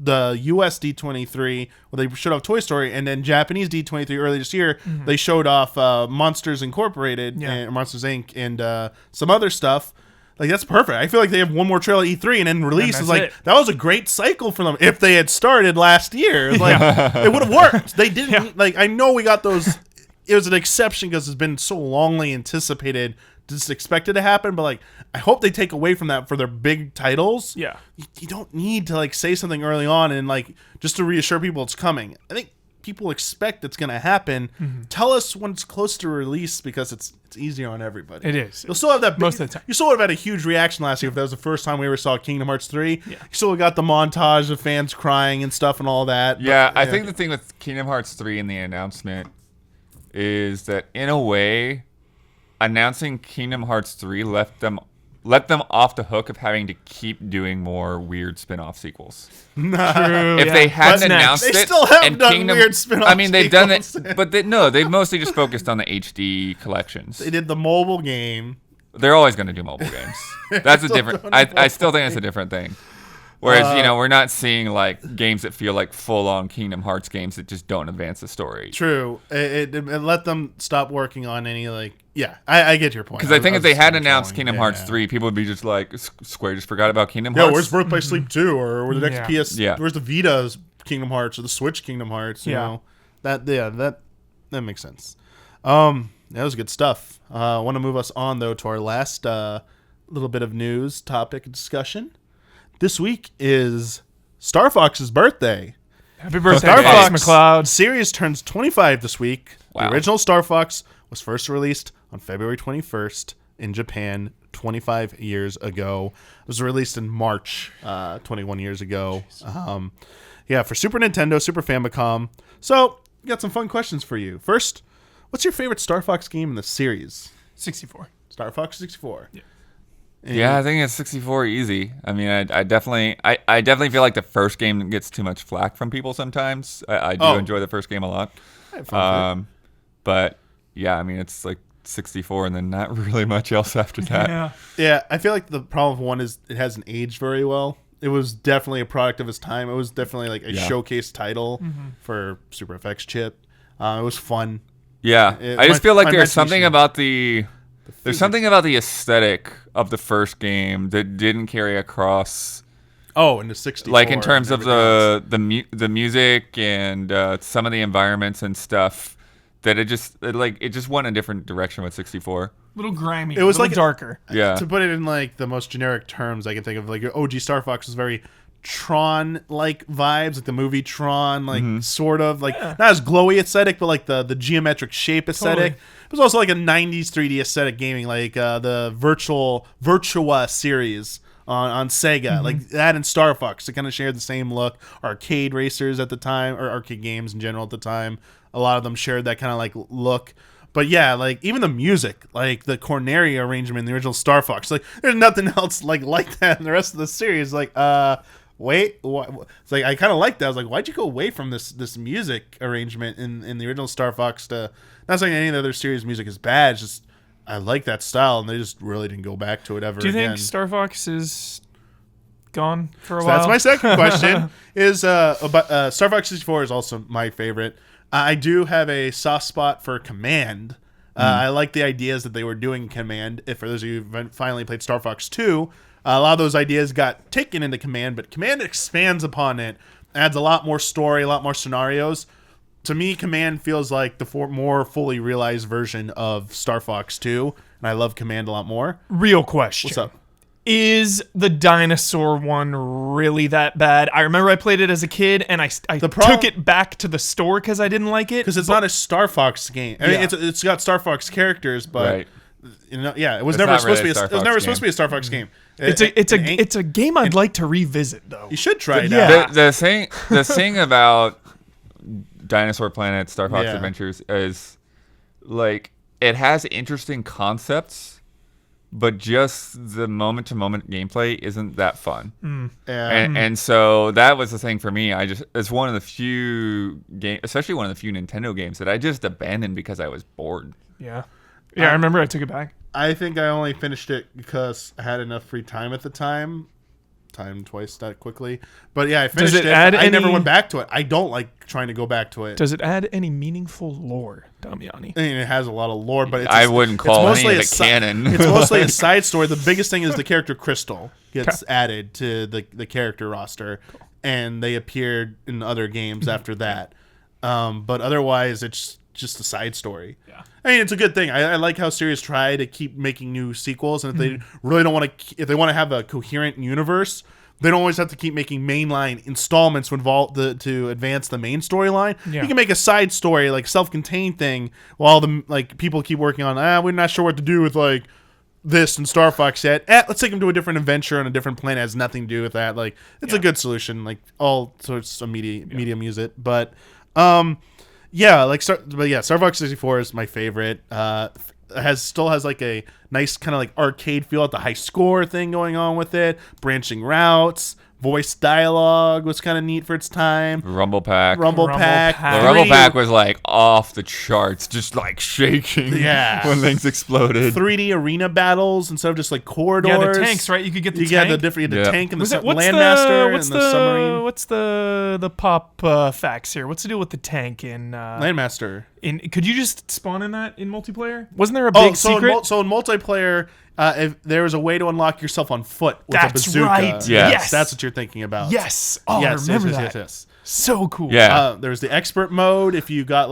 [SPEAKER 1] the US D23, where they showed off Toy Story, and then Japanese D23 earlier this year, they showed off Monsters Incorporated, and Monsters Inc., and some other stuff. Like, that's perfect. I feel like they have one more trailer at E3 and then release. It's like, that was a great cycle for them. If they had started last year, like, it would have worked. They didn't. Like, I know we got those. It was an exception because it's been so longly anticipated, just expected to happen. But like, I hope they take away from that for their big titles.
[SPEAKER 2] Yeah,
[SPEAKER 1] you don't need to like say something early on and like just to reassure people it's coming. I think people expect it's going to happen. Tell us when it's close to release because it's easier on everybody.
[SPEAKER 2] It is.
[SPEAKER 1] You'll still have that
[SPEAKER 2] most of the time.
[SPEAKER 1] You still would have had a huge reaction last year if that was the first time we ever saw Kingdom Hearts 3. Yeah. You still got the montage of fans crying and stuff and all that.
[SPEAKER 3] Yeah, I think the thing with Kingdom Hearts 3 and the announcement is that in a way, announcing Kingdom Hearts 3 let them off the hook of having to keep doing more weird spin-off sequels.
[SPEAKER 2] True.
[SPEAKER 3] If they hadn't announced it,
[SPEAKER 1] they still haven't done weird spin-off.
[SPEAKER 3] I mean, they've done it, but they've mostly just focused on the HD collections.
[SPEAKER 1] They did the mobile game.
[SPEAKER 3] They're always going to do mobile games. That's a different. I still think it's a different thing. Whereas, we're not seeing like games that feel like full-on Kingdom Hearts games that just don't advance the story.
[SPEAKER 1] True. It let them stop working on any like. Yeah, I get your point.
[SPEAKER 3] Because I think if they had announced Kingdom Hearts 3, people would be just like, Square just forgot about Kingdom Hearts.
[SPEAKER 1] Yeah, where's Birth by Sleep 2? Or the next PS?
[SPEAKER 3] Yeah.
[SPEAKER 1] Where's the Vita's Kingdom Hearts or the Switch Kingdom Hearts? You know, that makes sense. That was good stuff. I want to move us on though to our last little bit of news topic discussion. This week is Star Fox's birthday.
[SPEAKER 2] Happy birthday,
[SPEAKER 1] Star Fox
[SPEAKER 2] McCloud.
[SPEAKER 1] Series turns 25 this week.
[SPEAKER 3] Wow.
[SPEAKER 1] The original Star Fox was first released on February 21st in Japan 25 years ago. It was released in March 21 years ago. For Super Nintendo, Super Famicom. So, we got some fun questions for you. First, what's your favorite Star Fox game in the series?
[SPEAKER 2] 64.
[SPEAKER 1] Star Fox 64.
[SPEAKER 2] Yeah.
[SPEAKER 3] Yeah, I think it's 64 easy. I mean, I definitely feel like the first game gets too much flack from people sometimes. I do enjoy the first game a lot.
[SPEAKER 1] I had fun with it.
[SPEAKER 3] But yeah, I mean, it's like 64 and then not really much else after that.
[SPEAKER 2] Yeah.
[SPEAKER 1] Yeah, I feel like the problem with one is it hasn't aged very well. It was definitely a product of its time. It was definitely like a showcase title for Super FX chip. It was fun.
[SPEAKER 3] Yeah, I just feel like there's something about the aesthetic of the first game that didn't carry across.
[SPEAKER 1] Oh, into 64.
[SPEAKER 3] Like in terms of the music and some of the environments and stuff, that it just went a different direction with 64.
[SPEAKER 2] A little grimy.
[SPEAKER 1] It was
[SPEAKER 2] a little
[SPEAKER 1] like
[SPEAKER 2] darker.
[SPEAKER 3] Yeah.
[SPEAKER 1] To put it in like the most generic terms I can think of, like your OG Star Fox was very Tron-like vibes, like the movie Tron, like sort of like not as glowy aesthetic, but like the geometric shape aesthetic.
[SPEAKER 2] Totally.
[SPEAKER 1] It was also like a 90s 3D aesthetic gaming, like the Virtua series on Sega, like that and Star Fox. It kind of shared the same look. Arcade racers at the time, or arcade games in general at the time, a lot of them shared that kind of like look. But yeah, like even the music, like the Corneria arrangement in the original Star Fox, like there's nothing else like that in the rest of the series. Like, wait, what? It's like I kind of like that. I was like, why'd you go away from this music arrangement in the original Star Fox? Not saying any of the other series music is bad. It's just I like that style, and they just really didn't go back to it ever.
[SPEAKER 2] Do you
[SPEAKER 1] again.
[SPEAKER 2] think Star Fox is gone for a
[SPEAKER 1] So
[SPEAKER 2] while?
[SPEAKER 1] that's my second question. Is about Star Fox 64 is also my favorite. I do have a soft spot for Command. I like the ideas that they were doing in Command. If for those of you who finally played Star Fox 2, a lot of those ideas got taken into Command, but Command expands upon it, adds a lot more story, a lot more scenarios. To me, Command feels like the more fully realized version of Star Fox 2, and I love Command a lot more.
[SPEAKER 2] Real question.
[SPEAKER 1] What's up?
[SPEAKER 2] Is the dinosaur one really that bad? I remember I played it as a kid, and I took it back to the store because I didn't like it.
[SPEAKER 1] Because it's not a Star Fox game. I mean,
[SPEAKER 2] Yeah.
[SPEAKER 1] it's got Star Fox characters, but
[SPEAKER 3] Right.
[SPEAKER 1] it was
[SPEAKER 3] It's
[SPEAKER 1] never
[SPEAKER 3] not
[SPEAKER 1] supposed
[SPEAKER 3] really
[SPEAKER 1] to be.
[SPEAKER 3] a
[SPEAKER 1] It was
[SPEAKER 3] Star
[SPEAKER 1] never
[SPEAKER 3] Fox
[SPEAKER 1] supposed to be a Star Fox game.
[SPEAKER 2] It's a game I'd like to revisit though.
[SPEAKER 1] You should try it
[SPEAKER 2] Yeah.
[SPEAKER 1] out.
[SPEAKER 3] The thing about Dinosaur Planet Star Fox
[SPEAKER 1] Yeah.
[SPEAKER 3] Adventures is like it has interesting concepts, but just the moment-to-moment gameplay isn't that fun.
[SPEAKER 1] Yeah.
[SPEAKER 3] And so that was the thing for me. It's one of the few especially one of the few Nintendo games that I just abandoned because I was bored.
[SPEAKER 2] Yeah. I remember I took it back.
[SPEAKER 1] I think I only finished it because I had enough free time at the time. Time twice that quickly. But yeah, I finished
[SPEAKER 2] it
[SPEAKER 1] it.
[SPEAKER 2] add
[SPEAKER 1] I never
[SPEAKER 2] any-
[SPEAKER 1] went back to it. I don't like trying to go back to it.
[SPEAKER 2] Does it add any meaningful lore, Damiani?
[SPEAKER 1] I mean, it has a lot of lore, but
[SPEAKER 3] I wouldn't call any of it canon.
[SPEAKER 1] It's mostly a side story. The biggest thing is the character Crystal gets added to the character roster, and they appeared in other games after that. But otherwise, it's just a side story.
[SPEAKER 2] Yeah.
[SPEAKER 1] I mean, it's a good thing. I like how series try to keep making new sequels, and if they really don't want to, if they want to have a coherent universe, they don't always have to keep making mainline installments to advance the main storyline.
[SPEAKER 2] Yeah.
[SPEAKER 1] You can make a side story, like self-contained thing, while the people keep working on. We're not sure what to do with like this and Star Fox yet. Let's take them to a different adventure on a different planet. It has nothing to do with that. Like it's a good solution. Like all sorts of medium use it, but Star Fox 64 is my favorite. Still has like a nice kind of like arcade feel at the high score thing going on with it. Branching routes, voice dialogue was kind of neat for its time.
[SPEAKER 3] Rumble Pack.
[SPEAKER 1] Rumble Pack.
[SPEAKER 3] The Rumble Pack was like off the charts, just like shaking.
[SPEAKER 1] Yeah.
[SPEAKER 3] When things exploded.
[SPEAKER 1] 3D arena battles instead of just like corridors.
[SPEAKER 2] Yeah, the tanks, right? You could get the tank.
[SPEAKER 1] You got the tank and the
[SPEAKER 2] What's
[SPEAKER 1] Landmaster and the submarine.
[SPEAKER 2] What's the pop facts here? What's the deal with the tank in
[SPEAKER 1] Landmaster.
[SPEAKER 2] Could you just spawn in that in multiplayer? Wasn't there a big secret?
[SPEAKER 1] So in multiplayer, if there was a way to unlock yourself on foot with a
[SPEAKER 2] That's
[SPEAKER 1] bazooka.
[SPEAKER 2] right.
[SPEAKER 3] Yes.
[SPEAKER 1] That's what you're thinking about.
[SPEAKER 2] Yes. Oh, I remember that.
[SPEAKER 1] Yes.
[SPEAKER 2] So cool.
[SPEAKER 3] Yeah.
[SPEAKER 1] There was the expert mode. If you got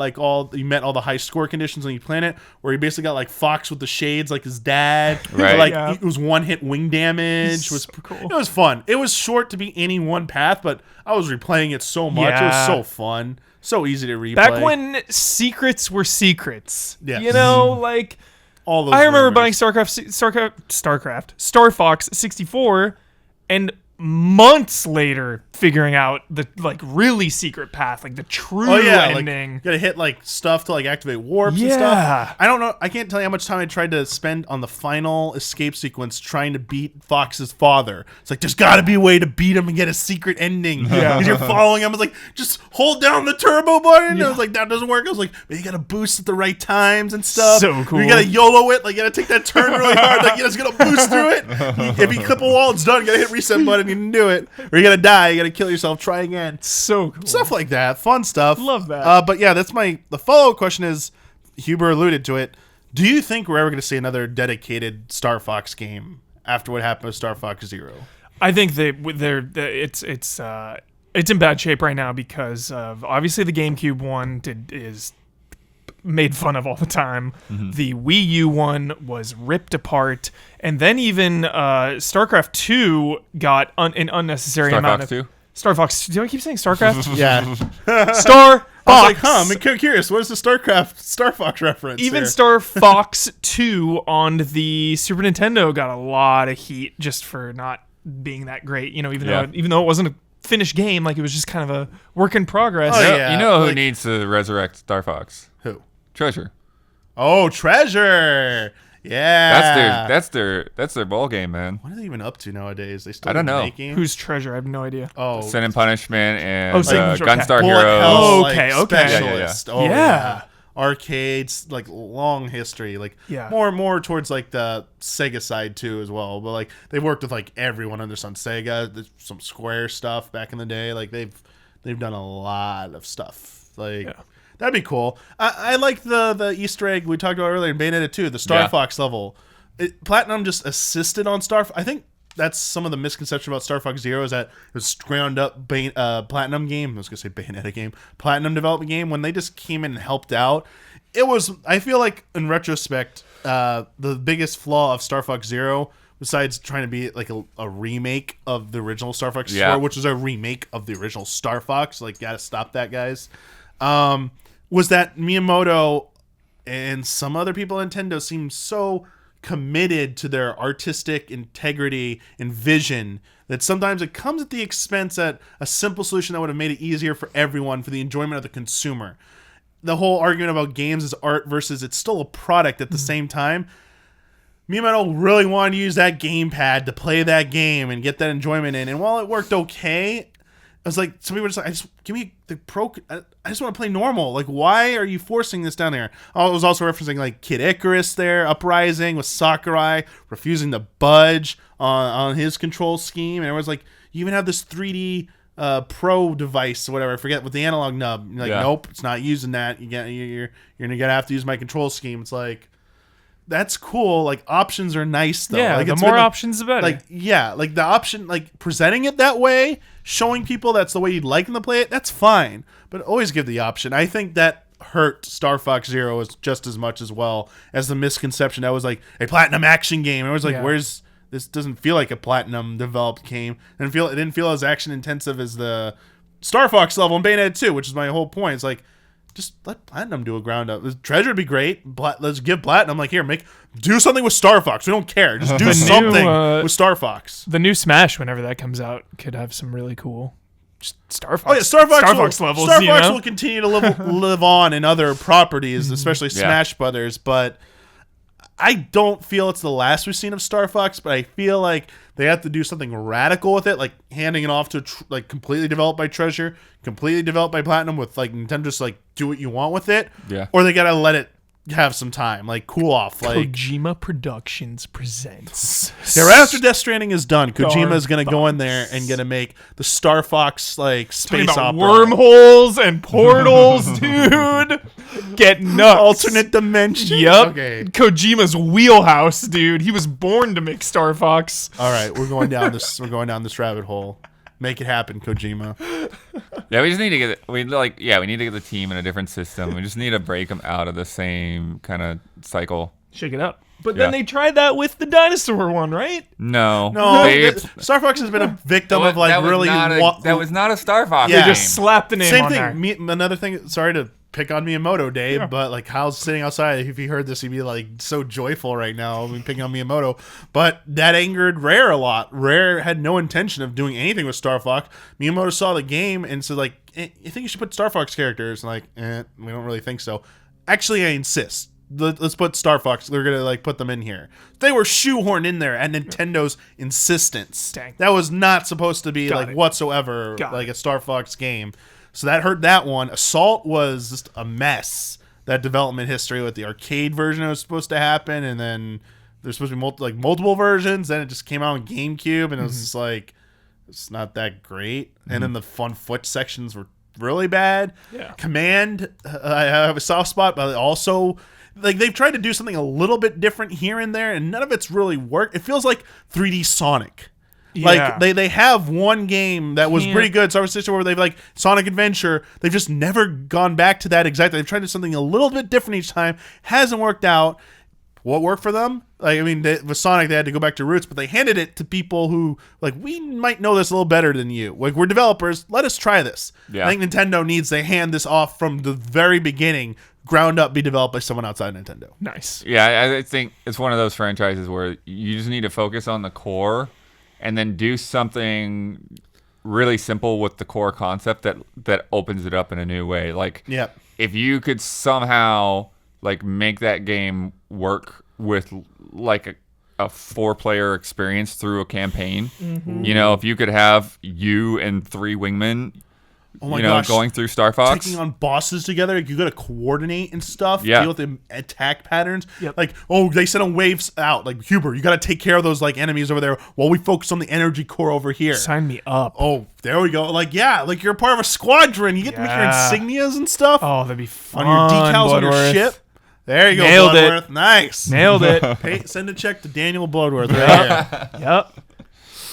[SPEAKER 1] you met all the high score conditions on your planet, where you basically got like Fox with the shades, like his dad.
[SPEAKER 3] Right.
[SPEAKER 1] It was one hit wing damage.
[SPEAKER 2] So cool.
[SPEAKER 1] It was fun. It was short to be any one path, but I was replaying it so much. It was so fun. So easy to replay.
[SPEAKER 2] Back when secrets were secrets.
[SPEAKER 1] Yes.
[SPEAKER 2] You know, like
[SPEAKER 1] all those
[SPEAKER 2] I remember buying
[SPEAKER 1] rumors.
[SPEAKER 2] Star Fox 64 and months later figuring out the like really secret path, like the true ending.
[SPEAKER 1] Like, you gotta hit like stuff to like activate warps and
[SPEAKER 2] Yeah.
[SPEAKER 1] stuff. I don't know. I can't tell you how much time I tried to spend on the final escape sequence trying to beat Fox's father. It's like there's gotta be a way to beat him and get a secret ending.
[SPEAKER 2] Yeah.
[SPEAKER 1] Because you're following him. I was like, just hold down the turbo button. I was like, that doesn't work. I was like, you gotta boost at the right times and stuff.
[SPEAKER 2] So cool.
[SPEAKER 1] You gotta YOLO it. Like you gotta take that turn really hard. Like you just gotta boost through it. If you clip a wall, it's done. You gotta hit reset button. You can do it. Or you gotta die. You gotta kill yourself. Try again.
[SPEAKER 2] So cool.
[SPEAKER 1] Stuff like that. Fun stuff.
[SPEAKER 2] Love that.
[SPEAKER 1] But yeah, that's the follow-up question is, Huber alluded to it. Do you think we're ever going to see another dedicated Star Fox game after what happened with Star Fox Zero?
[SPEAKER 2] I think it's in bad shape right now because of obviously the GameCube one is made fun of all the time. Mm-hmm. The Wii U one was ripped apart, and then even StarCraft 2 got an unnecessary amount of... 2? Star Fox. Do I keep saying StarCraft?
[SPEAKER 1] Yeah.
[SPEAKER 2] Star Fox.
[SPEAKER 1] I was like, I'm curious. What is the Star Fox reference?
[SPEAKER 2] Even
[SPEAKER 1] here?
[SPEAKER 2] Star Fox 2 on the Super Nintendo got a lot of heat just for not being that great. You know, even though it wasn't a finished game, like it was just kind of a work in progress.
[SPEAKER 1] Oh, yeah.
[SPEAKER 3] You know who needs to resurrect Star Fox?
[SPEAKER 1] Who?
[SPEAKER 3] Treasure.
[SPEAKER 1] Oh, Treasure. Yeah.
[SPEAKER 3] That's their ball game, man.
[SPEAKER 1] What are they even up to nowadays? They still
[SPEAKER 3] I don't know.
[SPEAKER 1] making?
[SPEAKER 2] Who's Treasure? I have no idea.
[SPEAKER 1] Oh,
[SPEAKER 3] Sin and Punishment and
[SPEAKER 2] Gunstar
[SPEAKER 3] Heroes.
[SPEAKER 1] Hell,
[SPEAKER 2] okay.
[SPEAKER 1] Specialist.
[SPEAKER 3] Yeah.
[SPEAKER 1] Oh,
[SPEAKER 2] Yeah.
[SPEAKER 1] Arcades, like long history, like more towards like the Sega side too as well. But like they worked with like everyone under sun. Sega, there's some Square stuff back in the day. Like they've done a lot of stuff. Like that'd be cool. I like the Easter egg we talked about earlier in Bayonetta 2, the Star Fox level. Platinum just assisted on I think that's some of the misconception about Star Fox Zero is that it was ground up Platinum game. I was gonna say Bayonetta game, Platinum development game. When they just came in and helped out, it was. I feel like in retrospect, the biggest flaw of Star Fox Zero, besides trying to be like a remake of the original Star Fox 4, which was a remake of the original Star Fox. Like, gotta stop that, guys. Was that Miyamoto and some other people at Nintendo seemed so committed to their artistic integrity and vision that sometimes it comes at the expense at a simple solution that would have made it easier for everyone, for the enjoyment of the consumer. The whole argument about games as art versus it's still a product at the same time. Miyamoto really wanted to use that gamepad to play that game and get that enjoyment in. And while it worked okay, I was like, some people were just like, give me the pro. I just want to play normal. Like, why are you forcing this down there? I was also referencing like Kid Icarus there, Uprising with Sakurai refusing to budge on his control scheme. And it was like, you even have this 3D Pro device or whatever. I forget with the analog nub. You're like, nope, it's not using that. You're gonna have to use my control scheme. It's like, that's cool. Like, options are nice though.
[SPEAKER 2] Yeah,
[SPEAKER 1] like,
[SPEAKER 2] the more options, the better.
[SPEAKER 1] Like, yeah, like the option, like presenting it that way, showing people that's the way you'd like them to play it, that's fine. But always give the option. I think that hurt Star Fox Zero just as much as well as the misconception that was like a platinum action game. I was like, where's this? Doesn't feel like a platinum developed game. It didn't feel as action intensive as the Star Fox level in Bayonetta 2, which is my whole point. It's like, just let Platinum do a ground up. Treasure would be great. Let's give Platinum, like, here, do something with Star Fox. We don't care. Just do something with Star Fox.
[SPEAKER 2] The new Smash, whenever that comes out, could have some really cool Star Fox.
[SPEAKER 1] Oh yeah, Star Fox
[SPEAKER 2] levels.
[SPEAKER 1] Star Fox will continue to live on in other properties, especially Smash Brothers. But I don't feel it's the last we've seen of Star Fox. But I feel like they have to do something radical with it, like handing it off to like completely developed by Treasure, completely developed by Platinum, with like Nintendo just like do what you want with it.
[SPEAKER 3] Yeah.
[SPEAKER 1] Or they gotta let it have some time, like cool off. Like
[SPEAKER 2] Kojima Productions presents.
[SPEAKER 1] Yeah, right after Death Stranding is done, Kojima is gonna go in there and gonna make the Star Fox like space opera,
[SPEAKER 2] wormholes and portals, dude. Get nuts.
[SPEAKER 1] Alternate dimension.
[SPEAKER 2] Yep.
[SPEAKER 1] Okay.
[SPEAKER 2] Kojima's wheelhouse, dude. He was born to make Star Fox.
[SPEAKER 1] All right, we're going down this. We're going down this rabbit hole. Make it happen, Kojima.
[SPEAKER 3] Yeah, we just need to get we need to get the team in a different system. We just need to break them out of the same kind of cycle.
[SPEAKER 2] Shake it up. But then they tried that with the dinosaur one, right?
[SPEAKER 3] No.
[SPEAKER 1] Star Fox has been a victim of like
[SPEAKER 3] that was
[SPEAKER 1] really.
[SPEAKER 3] That was not a Star Fox
[SPEAKER 1] Yeah.
[SPEAKER 3] game.
[SPEAKER 2] They just slapped the name
[SPEAKER 1] Same
[SPEAKER 2] on
[SPEAKER 1] thing.
[SPEAKER 2] there.
[SPEAKER 1] Another thing. Sorry to pick on Miyamoto, Dave, but like Hal's sitting outside. If he heard this, he'd be like so joyful right now. I mean, picking on Miyamoto, but that angered Rare a lot. Rare had no intention of doing anything with Star Fox. Miyamoto saw the game and said, like, you think you should put Star Fox characters? And like, we don't really think so. Actually, I insist. Let's put Star Fox. We're gonna like put them in here. They were shoehorned in there at Nintendo's insistence.
[SPEAKER 2] Dang.
[SPEAKER 1] That was not supposed to be
[SPEAKER 2] Got it.
[SPEAKER 1] whatsoever
[SPEAKER 2] Got
[SPEAKER 1] like
[SPEAKER 2] it.
[SPEAKER 1] a Star Fox game. So that hurt that one. Assault was just a mess. That development history with the arcade version that was supposed to happen, and then there's supposed to be multiple versions. Then it just came out on GameCube, and it was just like it's not that great. And then the fun foot sections were really bad.
[SPEAKER 2] Yeah.
[SPEAKER 1] Command, I have a soft spot, but also like they've tried to do something a little bit different here and there, and none of it's really worked. It feels like 3D Sonic.
[SPEAKER 2] Yeah.
[SPEAKER 1] Like they have one game that was
[SPEAKER 2] Can't-
[SPEAKER 1] pretty good, Star Wars System, where they've like Sonic Adventure. They've just never gone back to that exactly. They've tried to do something a little bit different each time. Hasn't worked out. What worked for them? Like I mean, with Sonic, they had to go back to roots, but they handed it to people who like we might know this a little better than you. Like we're developers. Let us try this.
[SPEAKER 3] Yeah.
[SPEAKER 1] I think Nintendo needs to hand this off from the very beginning, ground up, be developed by someone outside Nintendo.
[SPEAKER 2] Nice.
[SPEAKER 3] Yeah, I think it's one of those franchises where you just need to focus on the core and then do something really simple with the core concept that opens it up in a new way. Like,
[SPEAKER 1] Yep.
[SPEAKER 3] if you could somehow like make that game work with like a 4-player experience through a campaign, you know, if you could have you and 3 wingmen,
[SPEAKER 1] Oh my
[SPEAKER 3] you know,
[SPEAKER 1] gosh.
[SPEAKER 3] going through Star Fox.
[SPEAKER 1] Taking on bosses together, you got to coordinate and stuff.
[SPEAKER 3] Yeah.
[SPEAKER 1] Deal with the attack patterns.
[SPEAKER 2] Yep.
[SPEAKER 1] Like, oh, they sent waves out. Like Huber, you got to take care of those like enemies over there while we focus on the energy core over here.
[SPEAKER 2] Sign me up.
[SPEAKER 1] Oh, there we go. Like, yeah, like you're part of a squadron. You get to make your
[SPEAKER 2] Yeah.
[SPEAKER 1] insignias and stuff
[SPEAKER 2] Oh, that'd be fun.
[SPEAKER 1] on your decals on your
[SPEAKER 2] Bloodworth.
[SPEAKER 1] ship. There you go,
[SPEAKER 2] Nailed it.
[SPEAKER 1] Bloodworth. Nice.
[SPEAKER 2] Nailed it.
[SPEAKER 1] Hey, send a check to Daniel Bloodworth. Right here.
[SPEAKER 2] Yep.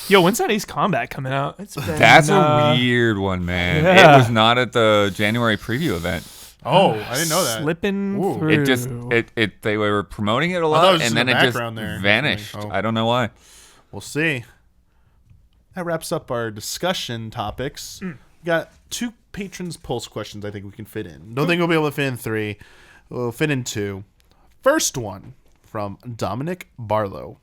[SPEAKER 2] Yo, when's that Ace Combat coming out? It's been,
[SPEAKER 3] That's a weird one, man.
[SPEAKER 2] yeah.
[SPEAKER 3] It was not at the January preview event.
[SPEAKER 1] Oh, I didn't know that.
[SPEAKER 2] Slipping
[SPEAKER 1] Ooh.
[SPEAKER 2] through.
[SPEAKER 3] It just they were promoting it a
[SPEAKER 1] thought it
[SPEAKER 3] lot,
[SPEAKER 1] was just
[SPEAKER 3] and then
[SPEAKER 1] in
[SPEAKER 3] it
[SPEAKER 1] the
[SPEAKER 3] just
[SPEAKER 1] background there.
[SPEAKER 3] vanished.
[SPEAKER 1] Oh.
[SPEAKER 3] I don't know why.
[SPEAKER 1] We'll see. That wraps up our discussion topics. We got 2 patrons pulse questions I think we can fit in. Don't think we'll be able to fit in 3. We'll fit in 2. First one from Dominic Barlow.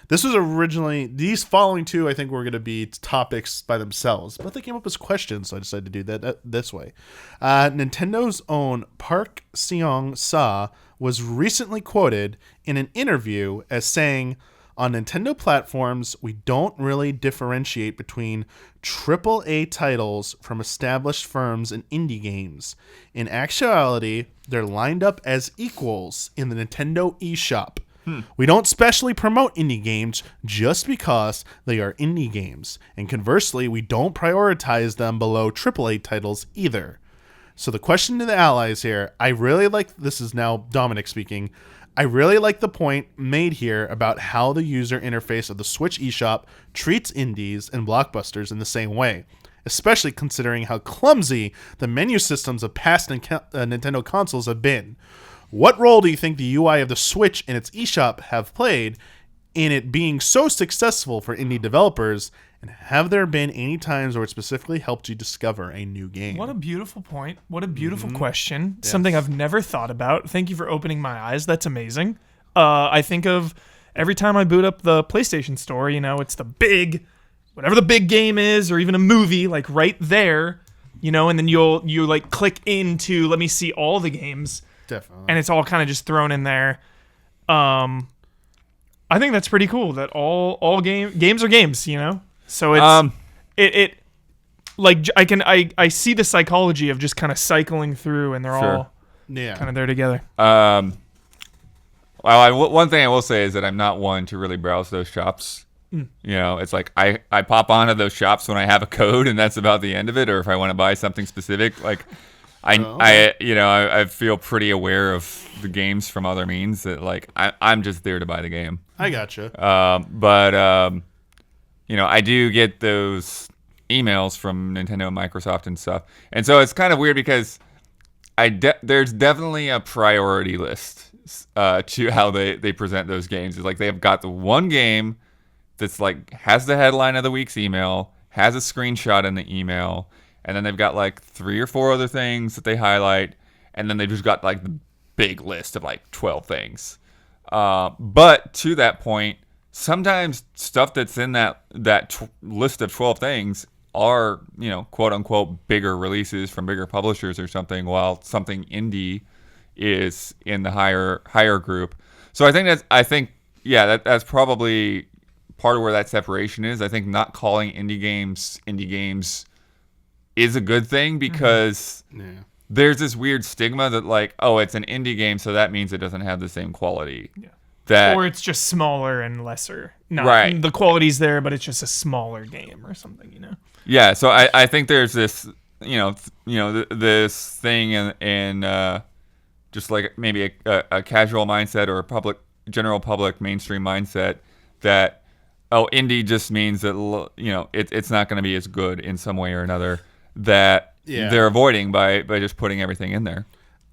[SPEAKER 1] This was originally, these following 2 I think were going to be topics by themselves, but they came up as questions, so I decided to do that this way. Nintendo's own Park Seong-sa was recently quoted in an interview as saying, on Nintendo platforms, we don't really differentiate between AAA titles from established firms and indie games. In actuality, they're lined up as equals in the Nintendo eShop. We don't specially promote indie games just because they are indie games. And conversely, we don't prioritize them below AAA titles either. So the question to the allies here, I really like, this is now Dominic speaking, I really like the point made here about how the user interface of the Switch eShop treats indies and blockbusters in the same way, especially considering how clumsy the menu systems of past Nintendo consoles have been. What role do you think the UI of the Switch and its eShop have played in it being so successful for indie developers? And have there been any times where it specifically helped you discover a new game?
[SPEAKER 2] What a beautiful point. What a beautiful question. Yes. Something I've never thought about. Thank you for opening my eyes. That's amazing. I think of every time I boot up the PlayStation Store, you know, it's the big, whatever the big game is, or even a movie, like right there, you know, and then you like click into, let me see all the games.
[SPEAKER 1] Definitely.
[SPEAKER 2] And it's all kind of just thrown in there. I think that's pretty cool that all games are games, you know? So it's it like I see the psychology of just kind of cycling through and they're all kind of there together.
[SPEAKER 3] Well, one thing I will say is that I'm not one to really browse those shops. You know, it's like I pop onto those shops when I have a code and that's about the end of it, or if I want to buy something specific, like I feel pretty aware of the games from other means that like I'm just there to buy the game.
[SPEAKER 1] I gotcha.
[SPEAKER 3] But you know, I do get those emails from Nintendo and Microsoft and stuff, and so it's kind of weird because there's definitely a priority list. to how they present those games. It's like they have got the one game that's like has the headline of the week's email, has a screenshot in the email, and then they've got like 3 or 4 other things that they highlight, and then they've just got like the big list of like 12 things. But to that point, sometimes stuff that's in that list of 12 things are, quote unquote, bigger releases from bigger publishers or something, while something indie is in the higher group. So I think that's probably part of where that separation is. I think not calling indie games is a good thing, because there's this weird stigma that like, oh, it's an indie game, so that means it doesn't have the same quality. Yeah.
[SPEAKER 2] Or it's just smaller and lesser.
[SPEAKER 3] Right.
[SPEAKER 2] The quality's there, but it's just a smaller game or something,
[SPEAKER 3] Yeah, so I think there's this, this thing in just like maybe a casual mindset or a general public mainstream mindset that, indie just means that, it's not going to be as good in some way or another, that they're avoiding by just putting everything in there.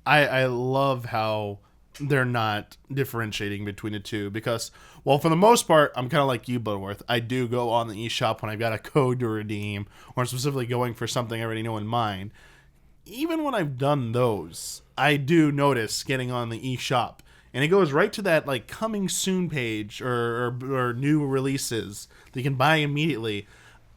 [SPEAKER 1] I love how they're not differentiating between the two, because, well, for the most part, I'm kind of like you, Bloodworth. I do go on the eShop when I've got a code to redeem, or I'm specifically going for something I already know in mind. Even when I've done those, I do notice getting on the eShop, and it goes right to that like coming soon page or new releases that you can buy immediately.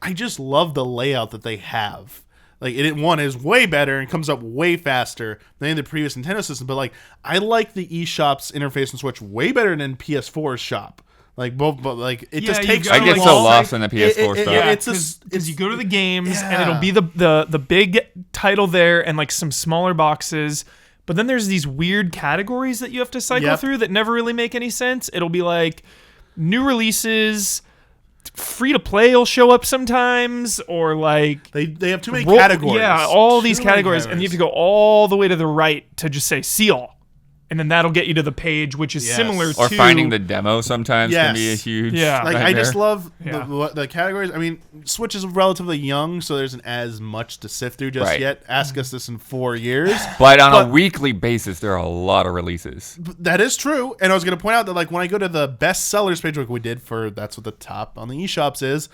[SPEAKER 1] I just love the layout that they have. Like, one is way better and comes up way faster than the previous Nintendo system. But like, I like the eShop's interface and Switch way better than PS4's shop. Like both, but like it just takes.
[SPEAKER 3] I get so lost in the PS4 stuff.
[SPEAKER 2] Yeah, because you go to the games and it'll be the big title there and like some smaller boxes. But then there's these weird categories that you have to cycle through that never really make any sense. It'll be like new releases. Free to play will show up sometimes, or like
[SPEAKER 1] they have too many categories.
[SPEAKER 2] Yeah, all these categories, and you have to go all the way to the right to just say see all, and then that'll get you to the page, which is similar to.
[SPEAKER 3] Or finding the demo sometimes can be a huge.
[SPEAKER 1] Yeah, like
[SPEAKER 3] nightmare.
[SPEAKER 1] I just love the categories. I mean, Switch is relatively young, so there isn't as much to sift through just yet. Ask us this in 4 years.
[SPEAKER 3] But on a weekly basis, there are a lot of releases.
[SPEAKER 1] That is true, and I was going to point out that like when I go to the best sellers page, like we did for that's what the top on the eShops is.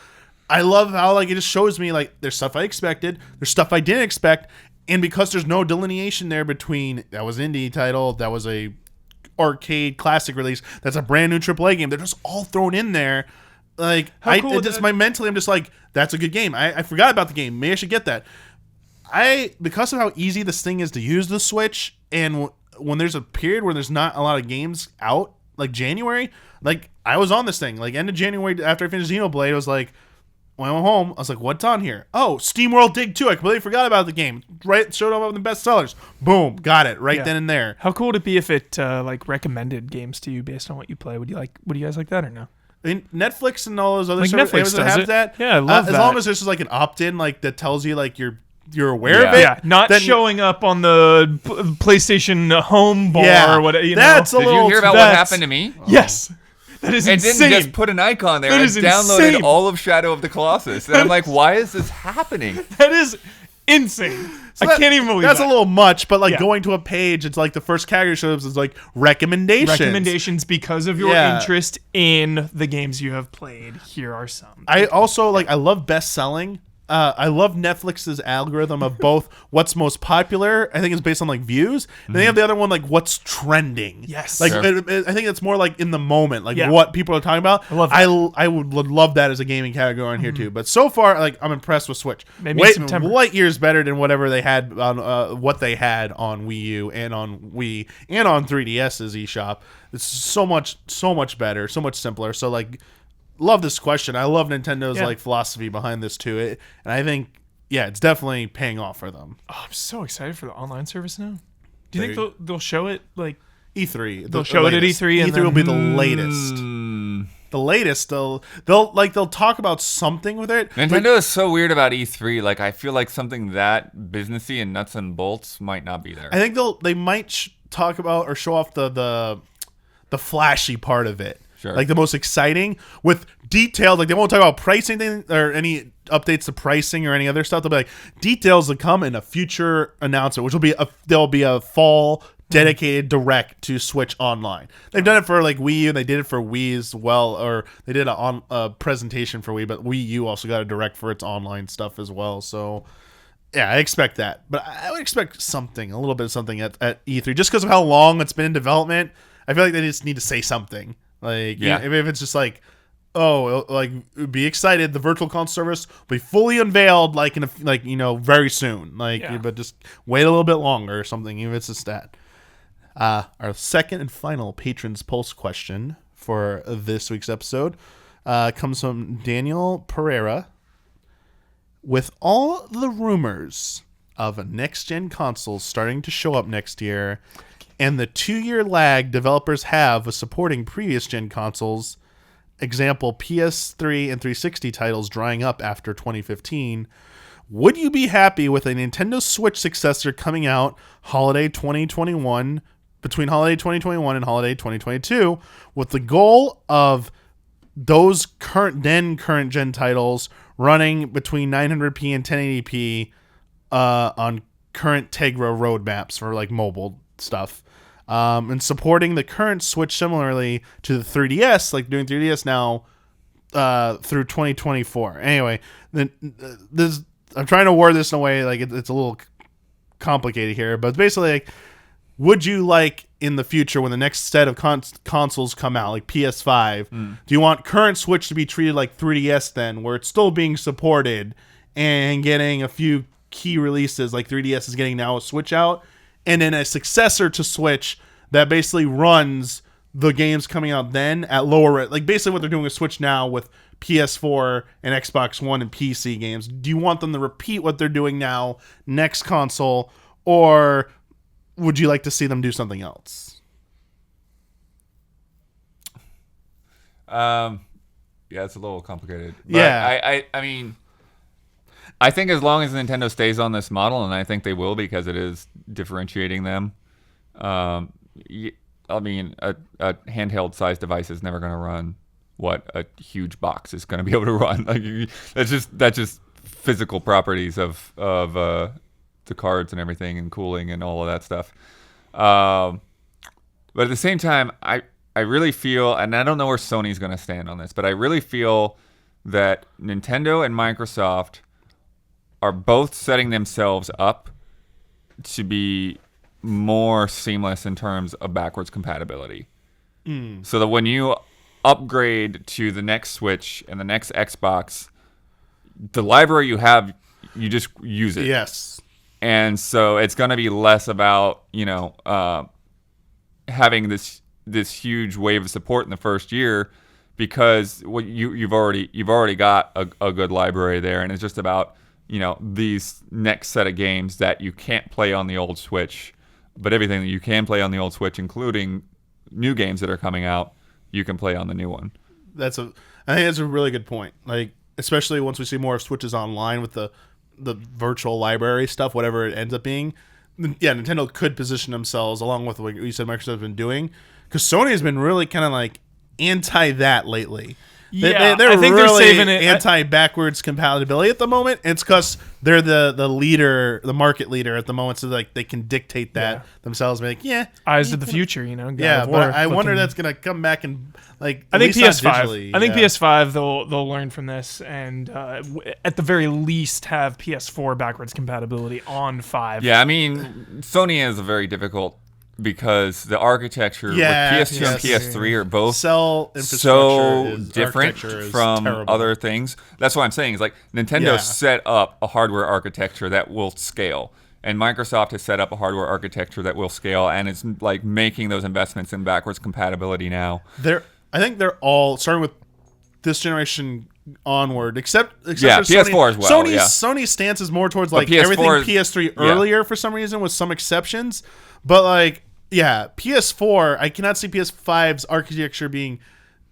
[SPEAKER 1] I love how like it just shows me like there's stuff I expected, there's stuff I didn't expect. And because there's no delineation there between that was indie title, that was a arcade classic release, that's a brand new AAA game, they're just all thrown in there. Like mentally, I'm just like, that's a good game. I forgot about the game. Maybe I should get that. Because of how easy this thing is to use the Switch, and when there's a period where there's not a lot of games out, like January, like I was on this thing, like end of January after I finished Xenoblade, I was like. When I went home, I was like, what's on here? Oh, SteamWorld Dig 2. I completely forgot about the game. Right, showed up on the best sellers. Boom, got it right then and there.
[SPEAKER 2] How cool would it be if it like recommended games to you based on what you play? Would you guys like that or no?
[SPEAKER 1] I mean, Netflix and all those other
[SPEAKER 2] like
[SPEAKER 1] services that have that.
[SPEAKER 2] Yeah, I love that.
[SPEAKER 1] As long as there's like an opt-in like that tells you like you're aware of it.
[SPEAKER 2] Yeah, not showing up on the PlayStation home bar or whatever.
[SPEAKER 1] That's a
[SPEAKER 3] Did
[SPEAKER 1] little.
[SPEAKER 3] Did you hear about what happened to me?
[SPEAKER 2] Yes. That is insane.
[SPEAKER 3] It didn't just put an icon there.
[SPEAKER 2] That
[SPEAKER 3] I
[SPEAKER 2] is
[SPEAKER 3] downloaded
[SPEAKER 2] insane.
[SPEAKER 3] all of Shadow of the Colossus. And I'm like, why is this happening?
[SPEAKER 2] That is insane.
[SPEAKER 1] So
[SPEAKER 2] I can't even believe
[SPEAKER 1] that's
[SPEAKER 2] that.
[SPEAKER 1] a little much, but like going to a page, it's like the first category shows is like recommendations.
[SPEAKER 2] Recommendations because of your interest in the games you have played. Here are some.
[SPEAKER 1] I also like. I love best selling. I love Netflix's algorithm of both what's most popular. I think it's based on like views. And they have the other one like what's trending.
[SPEAKER 2] Yes,
[SPEAKER 1] like I think it's more like in the moment, like what people are talking about.
[SPEAKER 2] I love that.
[SPEAKER 1] I would love that as a gaming category on here too. But so far, like I'm impressed with Switch.
[SPEAKER 2] Maybe September.
[SPEAKER 1] Light years better than whatever they had on what they had on Wii U and on Wii and on 3DS's eShop. It's so much better, so much simpler. So like. Love this question. I love Nintendo's like philosophy behind this too. And I think it's definitely paying off for them.
[SPEAKER 2] Oh, I'm so excited for the online service now. Do you think they'll show it like
[SPEAKER 1] E3?
[SPEAKER 2] They'll show it at E3.
[SPEAKER 1] E3 will be the latest. The latest. They'll talk about something with it.
[SPEAKER 3] Nintendo is so weird about E3. Like I feel like something that businessy and nuts and bolts might not be there.
[SPEAKER 1] I think they might talk about or show off the flashy part of it.
[SPEAKER 3] Sure.
[SPEAKER 1] Like the most exciting with details. Like they won't talk about pricing or any updates to pricing or any other stuff. They'll be like details that come in a future announcement, which will be there'll be a fall dedicated direct to Switch Online. They've done it for like Wii U, and they did it for Wii as well, or they did a presentation for Wii, but Wii U also got a direct for its online stuff as well. So yeah, I expect that, but I would expect something, a little bit of something at E3, just because of how long it's been in development. I feel like they just need to say something, like if it's just like, oh, like be excited, the Virtual Console service will be fully unveiled like very soon, but just wait a little bit longer or something, even if it's just that. Our second and final Patron's Pulse question for this week's episode comes from Daniel Pereira. With all the rumors of next-gen consoles starting to show up next year and the 2-year lag developers have of supporting previous-gen consoles, example PS3 and 360 titles drying up after 2015, would you be happy with a Nintendo Switch successor coming out between holiday 2021 and holiday 2022, with the goal of those current gen titles running between 900p and 1080p on current Tegra roadmaps for like mobile stuff, and supporting the current Switch similarly to the 3DS, like doing 3DS now through 2024. Anyway, I'm trying to word this in a way like it's a little complicated here, but it's basically like, would you like in the future when the next set of consoles come out, like PS5, do you want current Switch to be treated like 3DS then, where it's still being supported and getting a few key releases like 3DS is getting now a Switch out, and then a successor to Switch that basically runs the games coming out then at lower, like basically what they're doing with Switch now with PS4 and Xbox One and PC games. Do you want them to repeat what they're doing now next console, or would you like to see them do something else?
[SPEAKER 3] Yeah, it's a little complicated. But yeah. I mean, I think as long as Nintendo stays on this model, and I think they will because it is differentiating them, I mean, a handheld sized device is never going to run what a huge box is going to be able to run. Like that's just physical properties of the cards and everything and cooling and all of that stuff. But at the same time, I really feel, and I don't know where Sony's going to stand on this, but I really feel that Nintendo and Microsoft are both setting themselves up to be more seamless in terms of backwards compatibility. So that when you upgrade to the next Switch and the next Xbox, the library you have, you just use it.
[SPEAKER 1] Yes.
[SPEAKER 3] And so it's going to be less about, having this huge wave of support in the first year, because you've already got a good library there, and it's just about, these next set of games that you can't play on the old Switch, but everything that you can play on the old Switch, including new games that are coming out, you can play on the new one. I think
[SPEAKER 1] that's a really good point. Like, especially once we see more of Switches online with the virtual library stuff, whatever it ends up being. Yeah, Nintendo could position themselves along with what you said Microsoft has been doing, because Sony has been really kind of like anti that lately.
[SPEAKER 2] Yeah,
[SPEAKER 1] they're
[SPEAKER 2] I think
[SPEAKER 1] really
[SPEAKER 2] they're saving it
[SPEAKER 1] anti-backwards compatibility at the moment. It's because they're the leader, the market leader at the moment, so like they can dictate that themselves. Be like,
[SPEAKER 2] eyes to the future, God
[SPEAKER 1] yeah.
[SPEAKER 2] War,
[SPEAKER 1] But I wonder that's gonna come back and like.
[SPEAKER 2] I think PS5. I think PS5 they'll learn from this, and at the very least have PS4 backwards compatibility on 5.
[SPEAKER 3] Yeah, I mean, Sony is a very difficult, because the architecture with PS2 and PS3 are both so different from other things. That's what I'm saying. Is like Nintendo set up a hardware architecture that will scale, and Microsoft has set up a hardware architecture that will scale, and it's like making those investments in backwards compatibility now.
[SPEAKER 1] I think they're all starting with this generation onward, except for
[SPEAKER 3] PS4
[SPEAKER 1] Sony.
[SPEAKER 3] as well.
[SPEAKER 1] Sony's stance is more towards like everything PS3 earlier for some reason, with some exceptions. But like, PS4, I cannot see PS5's architecture being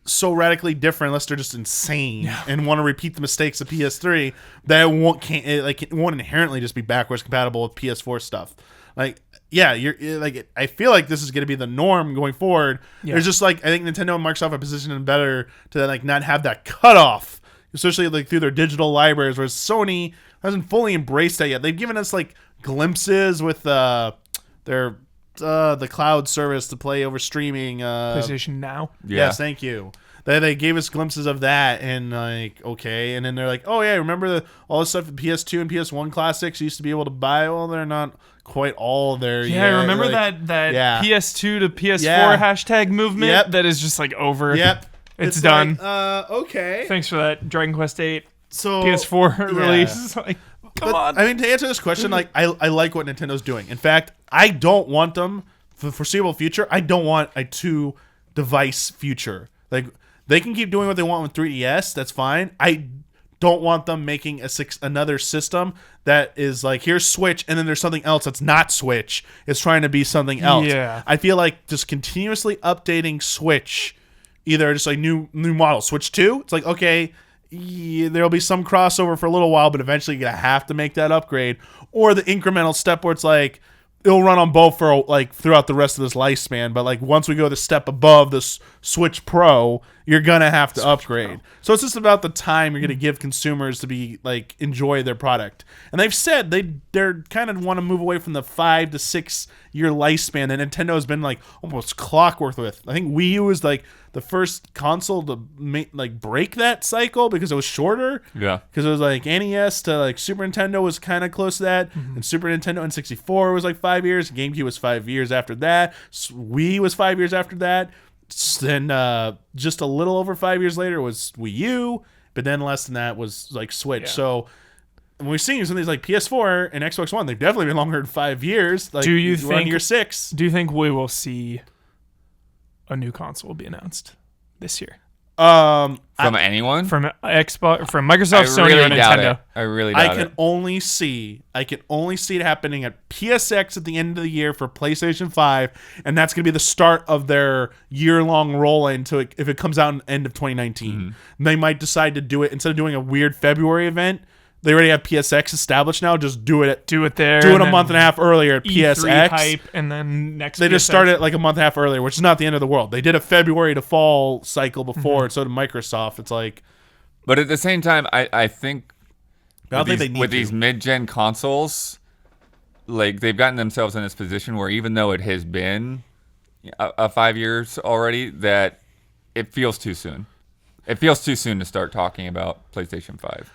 [SPEAKER 1] so radically different unless they're just insane and want to repeat the mistakes of PS3 that it won't inherently just be backwards compatible with PS4 stuff. Like, you're like, I feel like this is going to be the norm going forward. There's just like, I think Nintendo and Microsoft are positioned better to like not have that cutoff, especially like through their digital libraries, whereas Sony hasn't fully embraced that yet. They've given us like glimpses with their the cloud service to play over streaming.
[SPEAKER 2] PlayStation Now.
[SPEAKER 3] Yeah.
[SPEAKER 1] Yes, thank you. They gave us glimpses of that, and like, okay, and then they're like, oh yeah, remember all the stuff that PS2 and PS1 classics used to be able to buy? Well, they're not quite all there yet.
[SPEAKER 2] Yeah, I remember
[SPEAKER 1] like,
[SPEAKER 2] that PS2 to PS4 hashtag movement that is just like over.
[SPEAKER 1] Yep.
[SPEAKER 2] It's done.
[SPEAKER 1] Like, okay.
[SPEAKER 2] Thanks for that Dragon Quest 8
[SPEAKER 1] So
[SPEAKER 2] PS4 release. Like, come on.
[SPEAKER 1] I mean, to answer this question, like I like what Nintendo's doing. In fact, I don't want them for the foreseeable future. I don't want a 2-device future. Like they can keep doing what they want with 3DS. That's fine. I don't want them making another system that is like, here's Switch, and then there's something else that's not Switch. It's trying to be something else.
[SPEAKER 2] Yeah.
[SPEAKER 1] I feel like just continuously updating Switch, either just like new model, Switch 2. It's like, okay, there'll be some crossover for a little while, but eventually you're gonna have to make that upgrade, or the incremental step where it's like it'll run on both for like throughout the rest of this lifespan, but like once we go the step above this Switch Pro, you're gonna have to upgrade. So it's just about the time you're gonna give consumers to be like enjoy their product. And they've said they're kind of want to move away from the 5 to 6 year lifespan that Nintendo has been like almost clockwork with. I think Wii U was like the first console to break that cycle because it was shorter.
[SPEAKER 3] Yeah.
[SPEAKER 1] Because it was like NES to like Super Nintendo was kind of close to that, and Super Nintendo and 64 was like 5 years. GameCube was 5 years after that. Wii was 5 years after that. Then just a little over 5 years later was Wii U, but then less than that was like Switch.
[SPEAKER 2] Yeah.
[SPEAKER 1] So when we're seeing some of these like PS4 and Xbox One, they've definitely been longer than 5 years. Like,
[SPEAKER 2] Do you
[SPEAKER 1] we're on
[SPEAKER 2] think-
[SPEAKER 1] year 6?
[SPEAKER 2] Do you think we will see a new console be announced this year
[SPEAKER 3] From anyone?
[SPEAKER 2] from Xbox, from Microsoft,
[SPEAKER 3] I
[SPEAKER 2] Sony,
[SPEAKER 3] really
[SPEAKER 2] or
[SPEAKER 3] doubt
[SPEAKER 2] Nintendo?
[SPEAKER 3] it. I really doubt
[SPEAKER 1] I can
[SPEAKER 3] it.
[SPEAKER 1] only see it happening at PSX at the end of the year for PlayStation 5, and that's going to be the start of their year-long roll into it if it comes out in the end of 2019. They might decide to do it instead of doing a weird February event. They already have PSX established now. Just do it
[SPEAKER 2] there.
[SPEAKER 1] do it
[SPEAKER 2] and
[SPEAKER 1] a
[SPEAKER 2] then
[SPEAKER 1] month and a half earlier at
[SPEAKER 2] E3
[SPEAKER 1] PSX.
[SPEAKER 2] hype, and then next
[SPEAKER 1] They just
[SPEAKER 2] PSX.
[SPEAKER 1] started it like a month and a half earlier, which is not the end of the world. They did a February to fall cycle before, and so did Microsoft. It's like,
[SPEAKER 3] But at the same time, I think
[SPEAKER 1] I don't think they need
[SPEAKER 3] with
[SPEAKER 1] to.
[SPEAKER 3] these mid-gen consoles, like they've gotten themselves in this position where even though it has been a 5 years already, that it feels too soon. It feels too soon to start talking about PlayStation 5.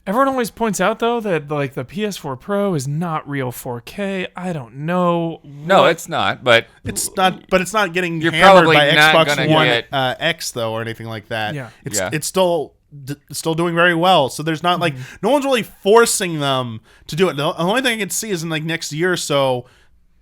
[SPEAKER 2] Everyone always points out though that like the PS4 Pro is not real 4K. I don't know.
[SPEAKER 3] No, it's not. But
[SPEAKER 1] It's not, but it's not getting
[SPEAKER 3] You're
[SPEAKER 1] hammered
[SPEAKER 3] probably
[SPEAKER 1] by
[SPEAKER 3] not
[SPEAKER 1] Xbox
[SPEAKER 3] gonna
[SPEAKER 1] One
[SPEAKER 3] get-
[SPEAKER 1] X though, or anything like that.
[SPEAKER 2] Yeah.
[SPEAKER 1] It's still doing very well. So there's not like no one's really forcing them to do it. The only thing I can see is in like next year or so,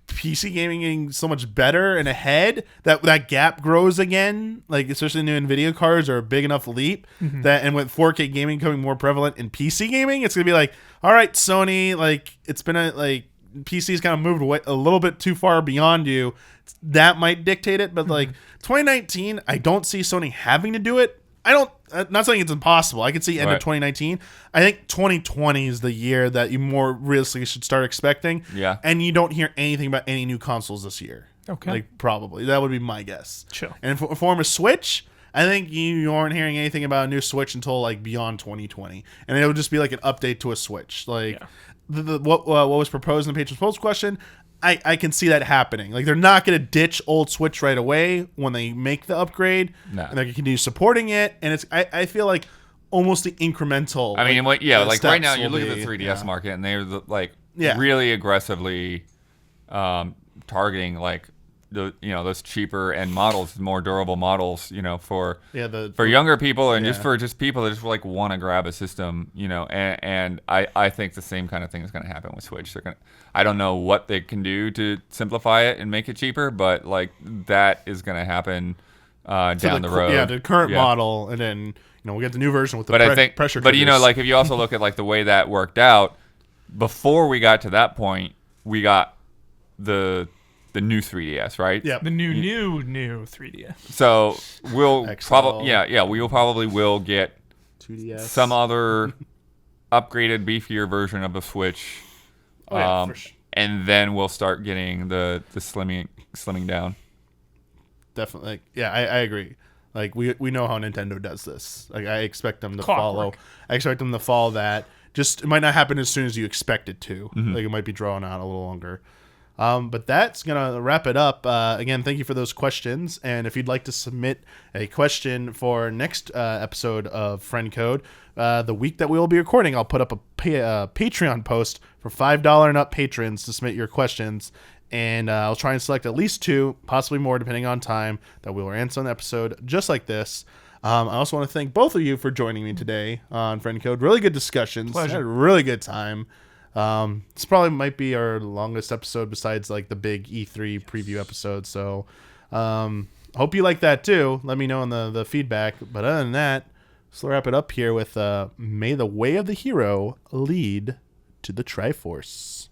[SPEAKER 1] PC gaming getting so much better and ahead that gap grows again. Like especially new NVIDIA cards are a big enough leap that, and with 4K gaming becoming more prevalent in PC gaming, it's gonna be like, all right, Sony, like it's been PC's kind of moved away a little bit too far beyond you. That might dictate it, but like 2019, I don't see Sony having to do it. I'm not saying it's impossible. I could see end of
[SPEAKER 3] Right.
[SPEAKER 1] 2019. I think 2020 is the year that you more realistically should start expecting.
[SPEAKER 3] Yeah.
[SPEAKER 1] And you don't hear anything about any new consoles this year.
[SPEAKER 2] Okay.
[SPEAKER 1] Like probably. That would be my guess.
[SPEAKER 2] Chill.
[SPEAKER 1] And for form of Switch, I think you aren't hearing anything about a new Switch until like beyond 2020. And it would just be like an update to a Switch. Like what was proposed in the Patron's Post question, I can see that happening. Like they're not going to ditch old Switch right away when they make the upgrade,
[SPEAKER 3] No.
[SPEAKER 1] and they can continue supporting it. And it's I feel like almost the incremental.
[SPEAKER 3] I mean, like right
[SPEAKER 1] steps
[SPEAKER 3] now you
[SPEAKER 1] will
[SPEAKER 3] look at
[SPEAKER 1] be-
[SPEAKER 3] the 3DS
[SPEAKER 1] yeah.
[SPEAKER 3] market, and they're
[SPEAKER 1] Yeah.
[SPEAKER 3] really aggressively targeting like those cheaper end models, more durable models, for younger people and just for people that just like want to grab a system, and I think the same kind of thing is going to happen with Switch. I don't know what they can do to simplify it and make it cheaper, but like that is going to happen down the road.
[SPEAKER 1] Yeah, the current model, and then we'll get the new version with the
[SPEAKER 3] I think
[SPEAKER 1] pressure.
[SPEAKER 3] But
[SPEAKER 1] cookers.
[SPEAKER 3] like if you also look at like the way that worked out, before we got to that point, we got the new 3DS, right?
[SPEAKER 1] Yeah.
[SPEAKER 2] The new 3DS.
[SPEAKER 3] So we'll
[SPEAKER 1] XL.
[SPEAKER 3] probably we will get
[SPEAKER 1] 2DS.
[SPEAKER 3] some other upgraded, beefier version of the Switch.
[SPEAKER 1] Oh, yeah, for sure.
[SPEAKER 3] And then we'll start getting the slimming down.
[SPEAKER 1] Definitely. Yeah, I agree. Like we know how Nintendo does this. Like I expect them to follow.
[SPEAKER 2] Clockwork.
[SPEAKER 1] I expect them to follow that. Just it might not happen as soon as you expect it to.
[SPEAKER 3] Mm-hmm.
[SPEAKER 1] Like it might be drawn out a little longer. But that's going to wrap it up. Again, thank you for those questions. And if you'd like to submit a question for next episode of Friend Code, the week that we will be recording, I'll put up a Patreon post for $5 and up patrons to submit your questions. And I'll try and select at least 2, possibly more, depending on time, that we will answer on the episode just like this. I also want to thank both of you for joining me today on Friend Code. Really good discussions.
[SPEAKER 2] Pleasure.
[SPEAKER 1] Had a really good time. This probably might be our longest episode besides like the big E3 preview episode. So hope you like that too. Let me know in the feedback. But other than that, let's wrap it up here with May the Way of the Hero lead to the Triforce.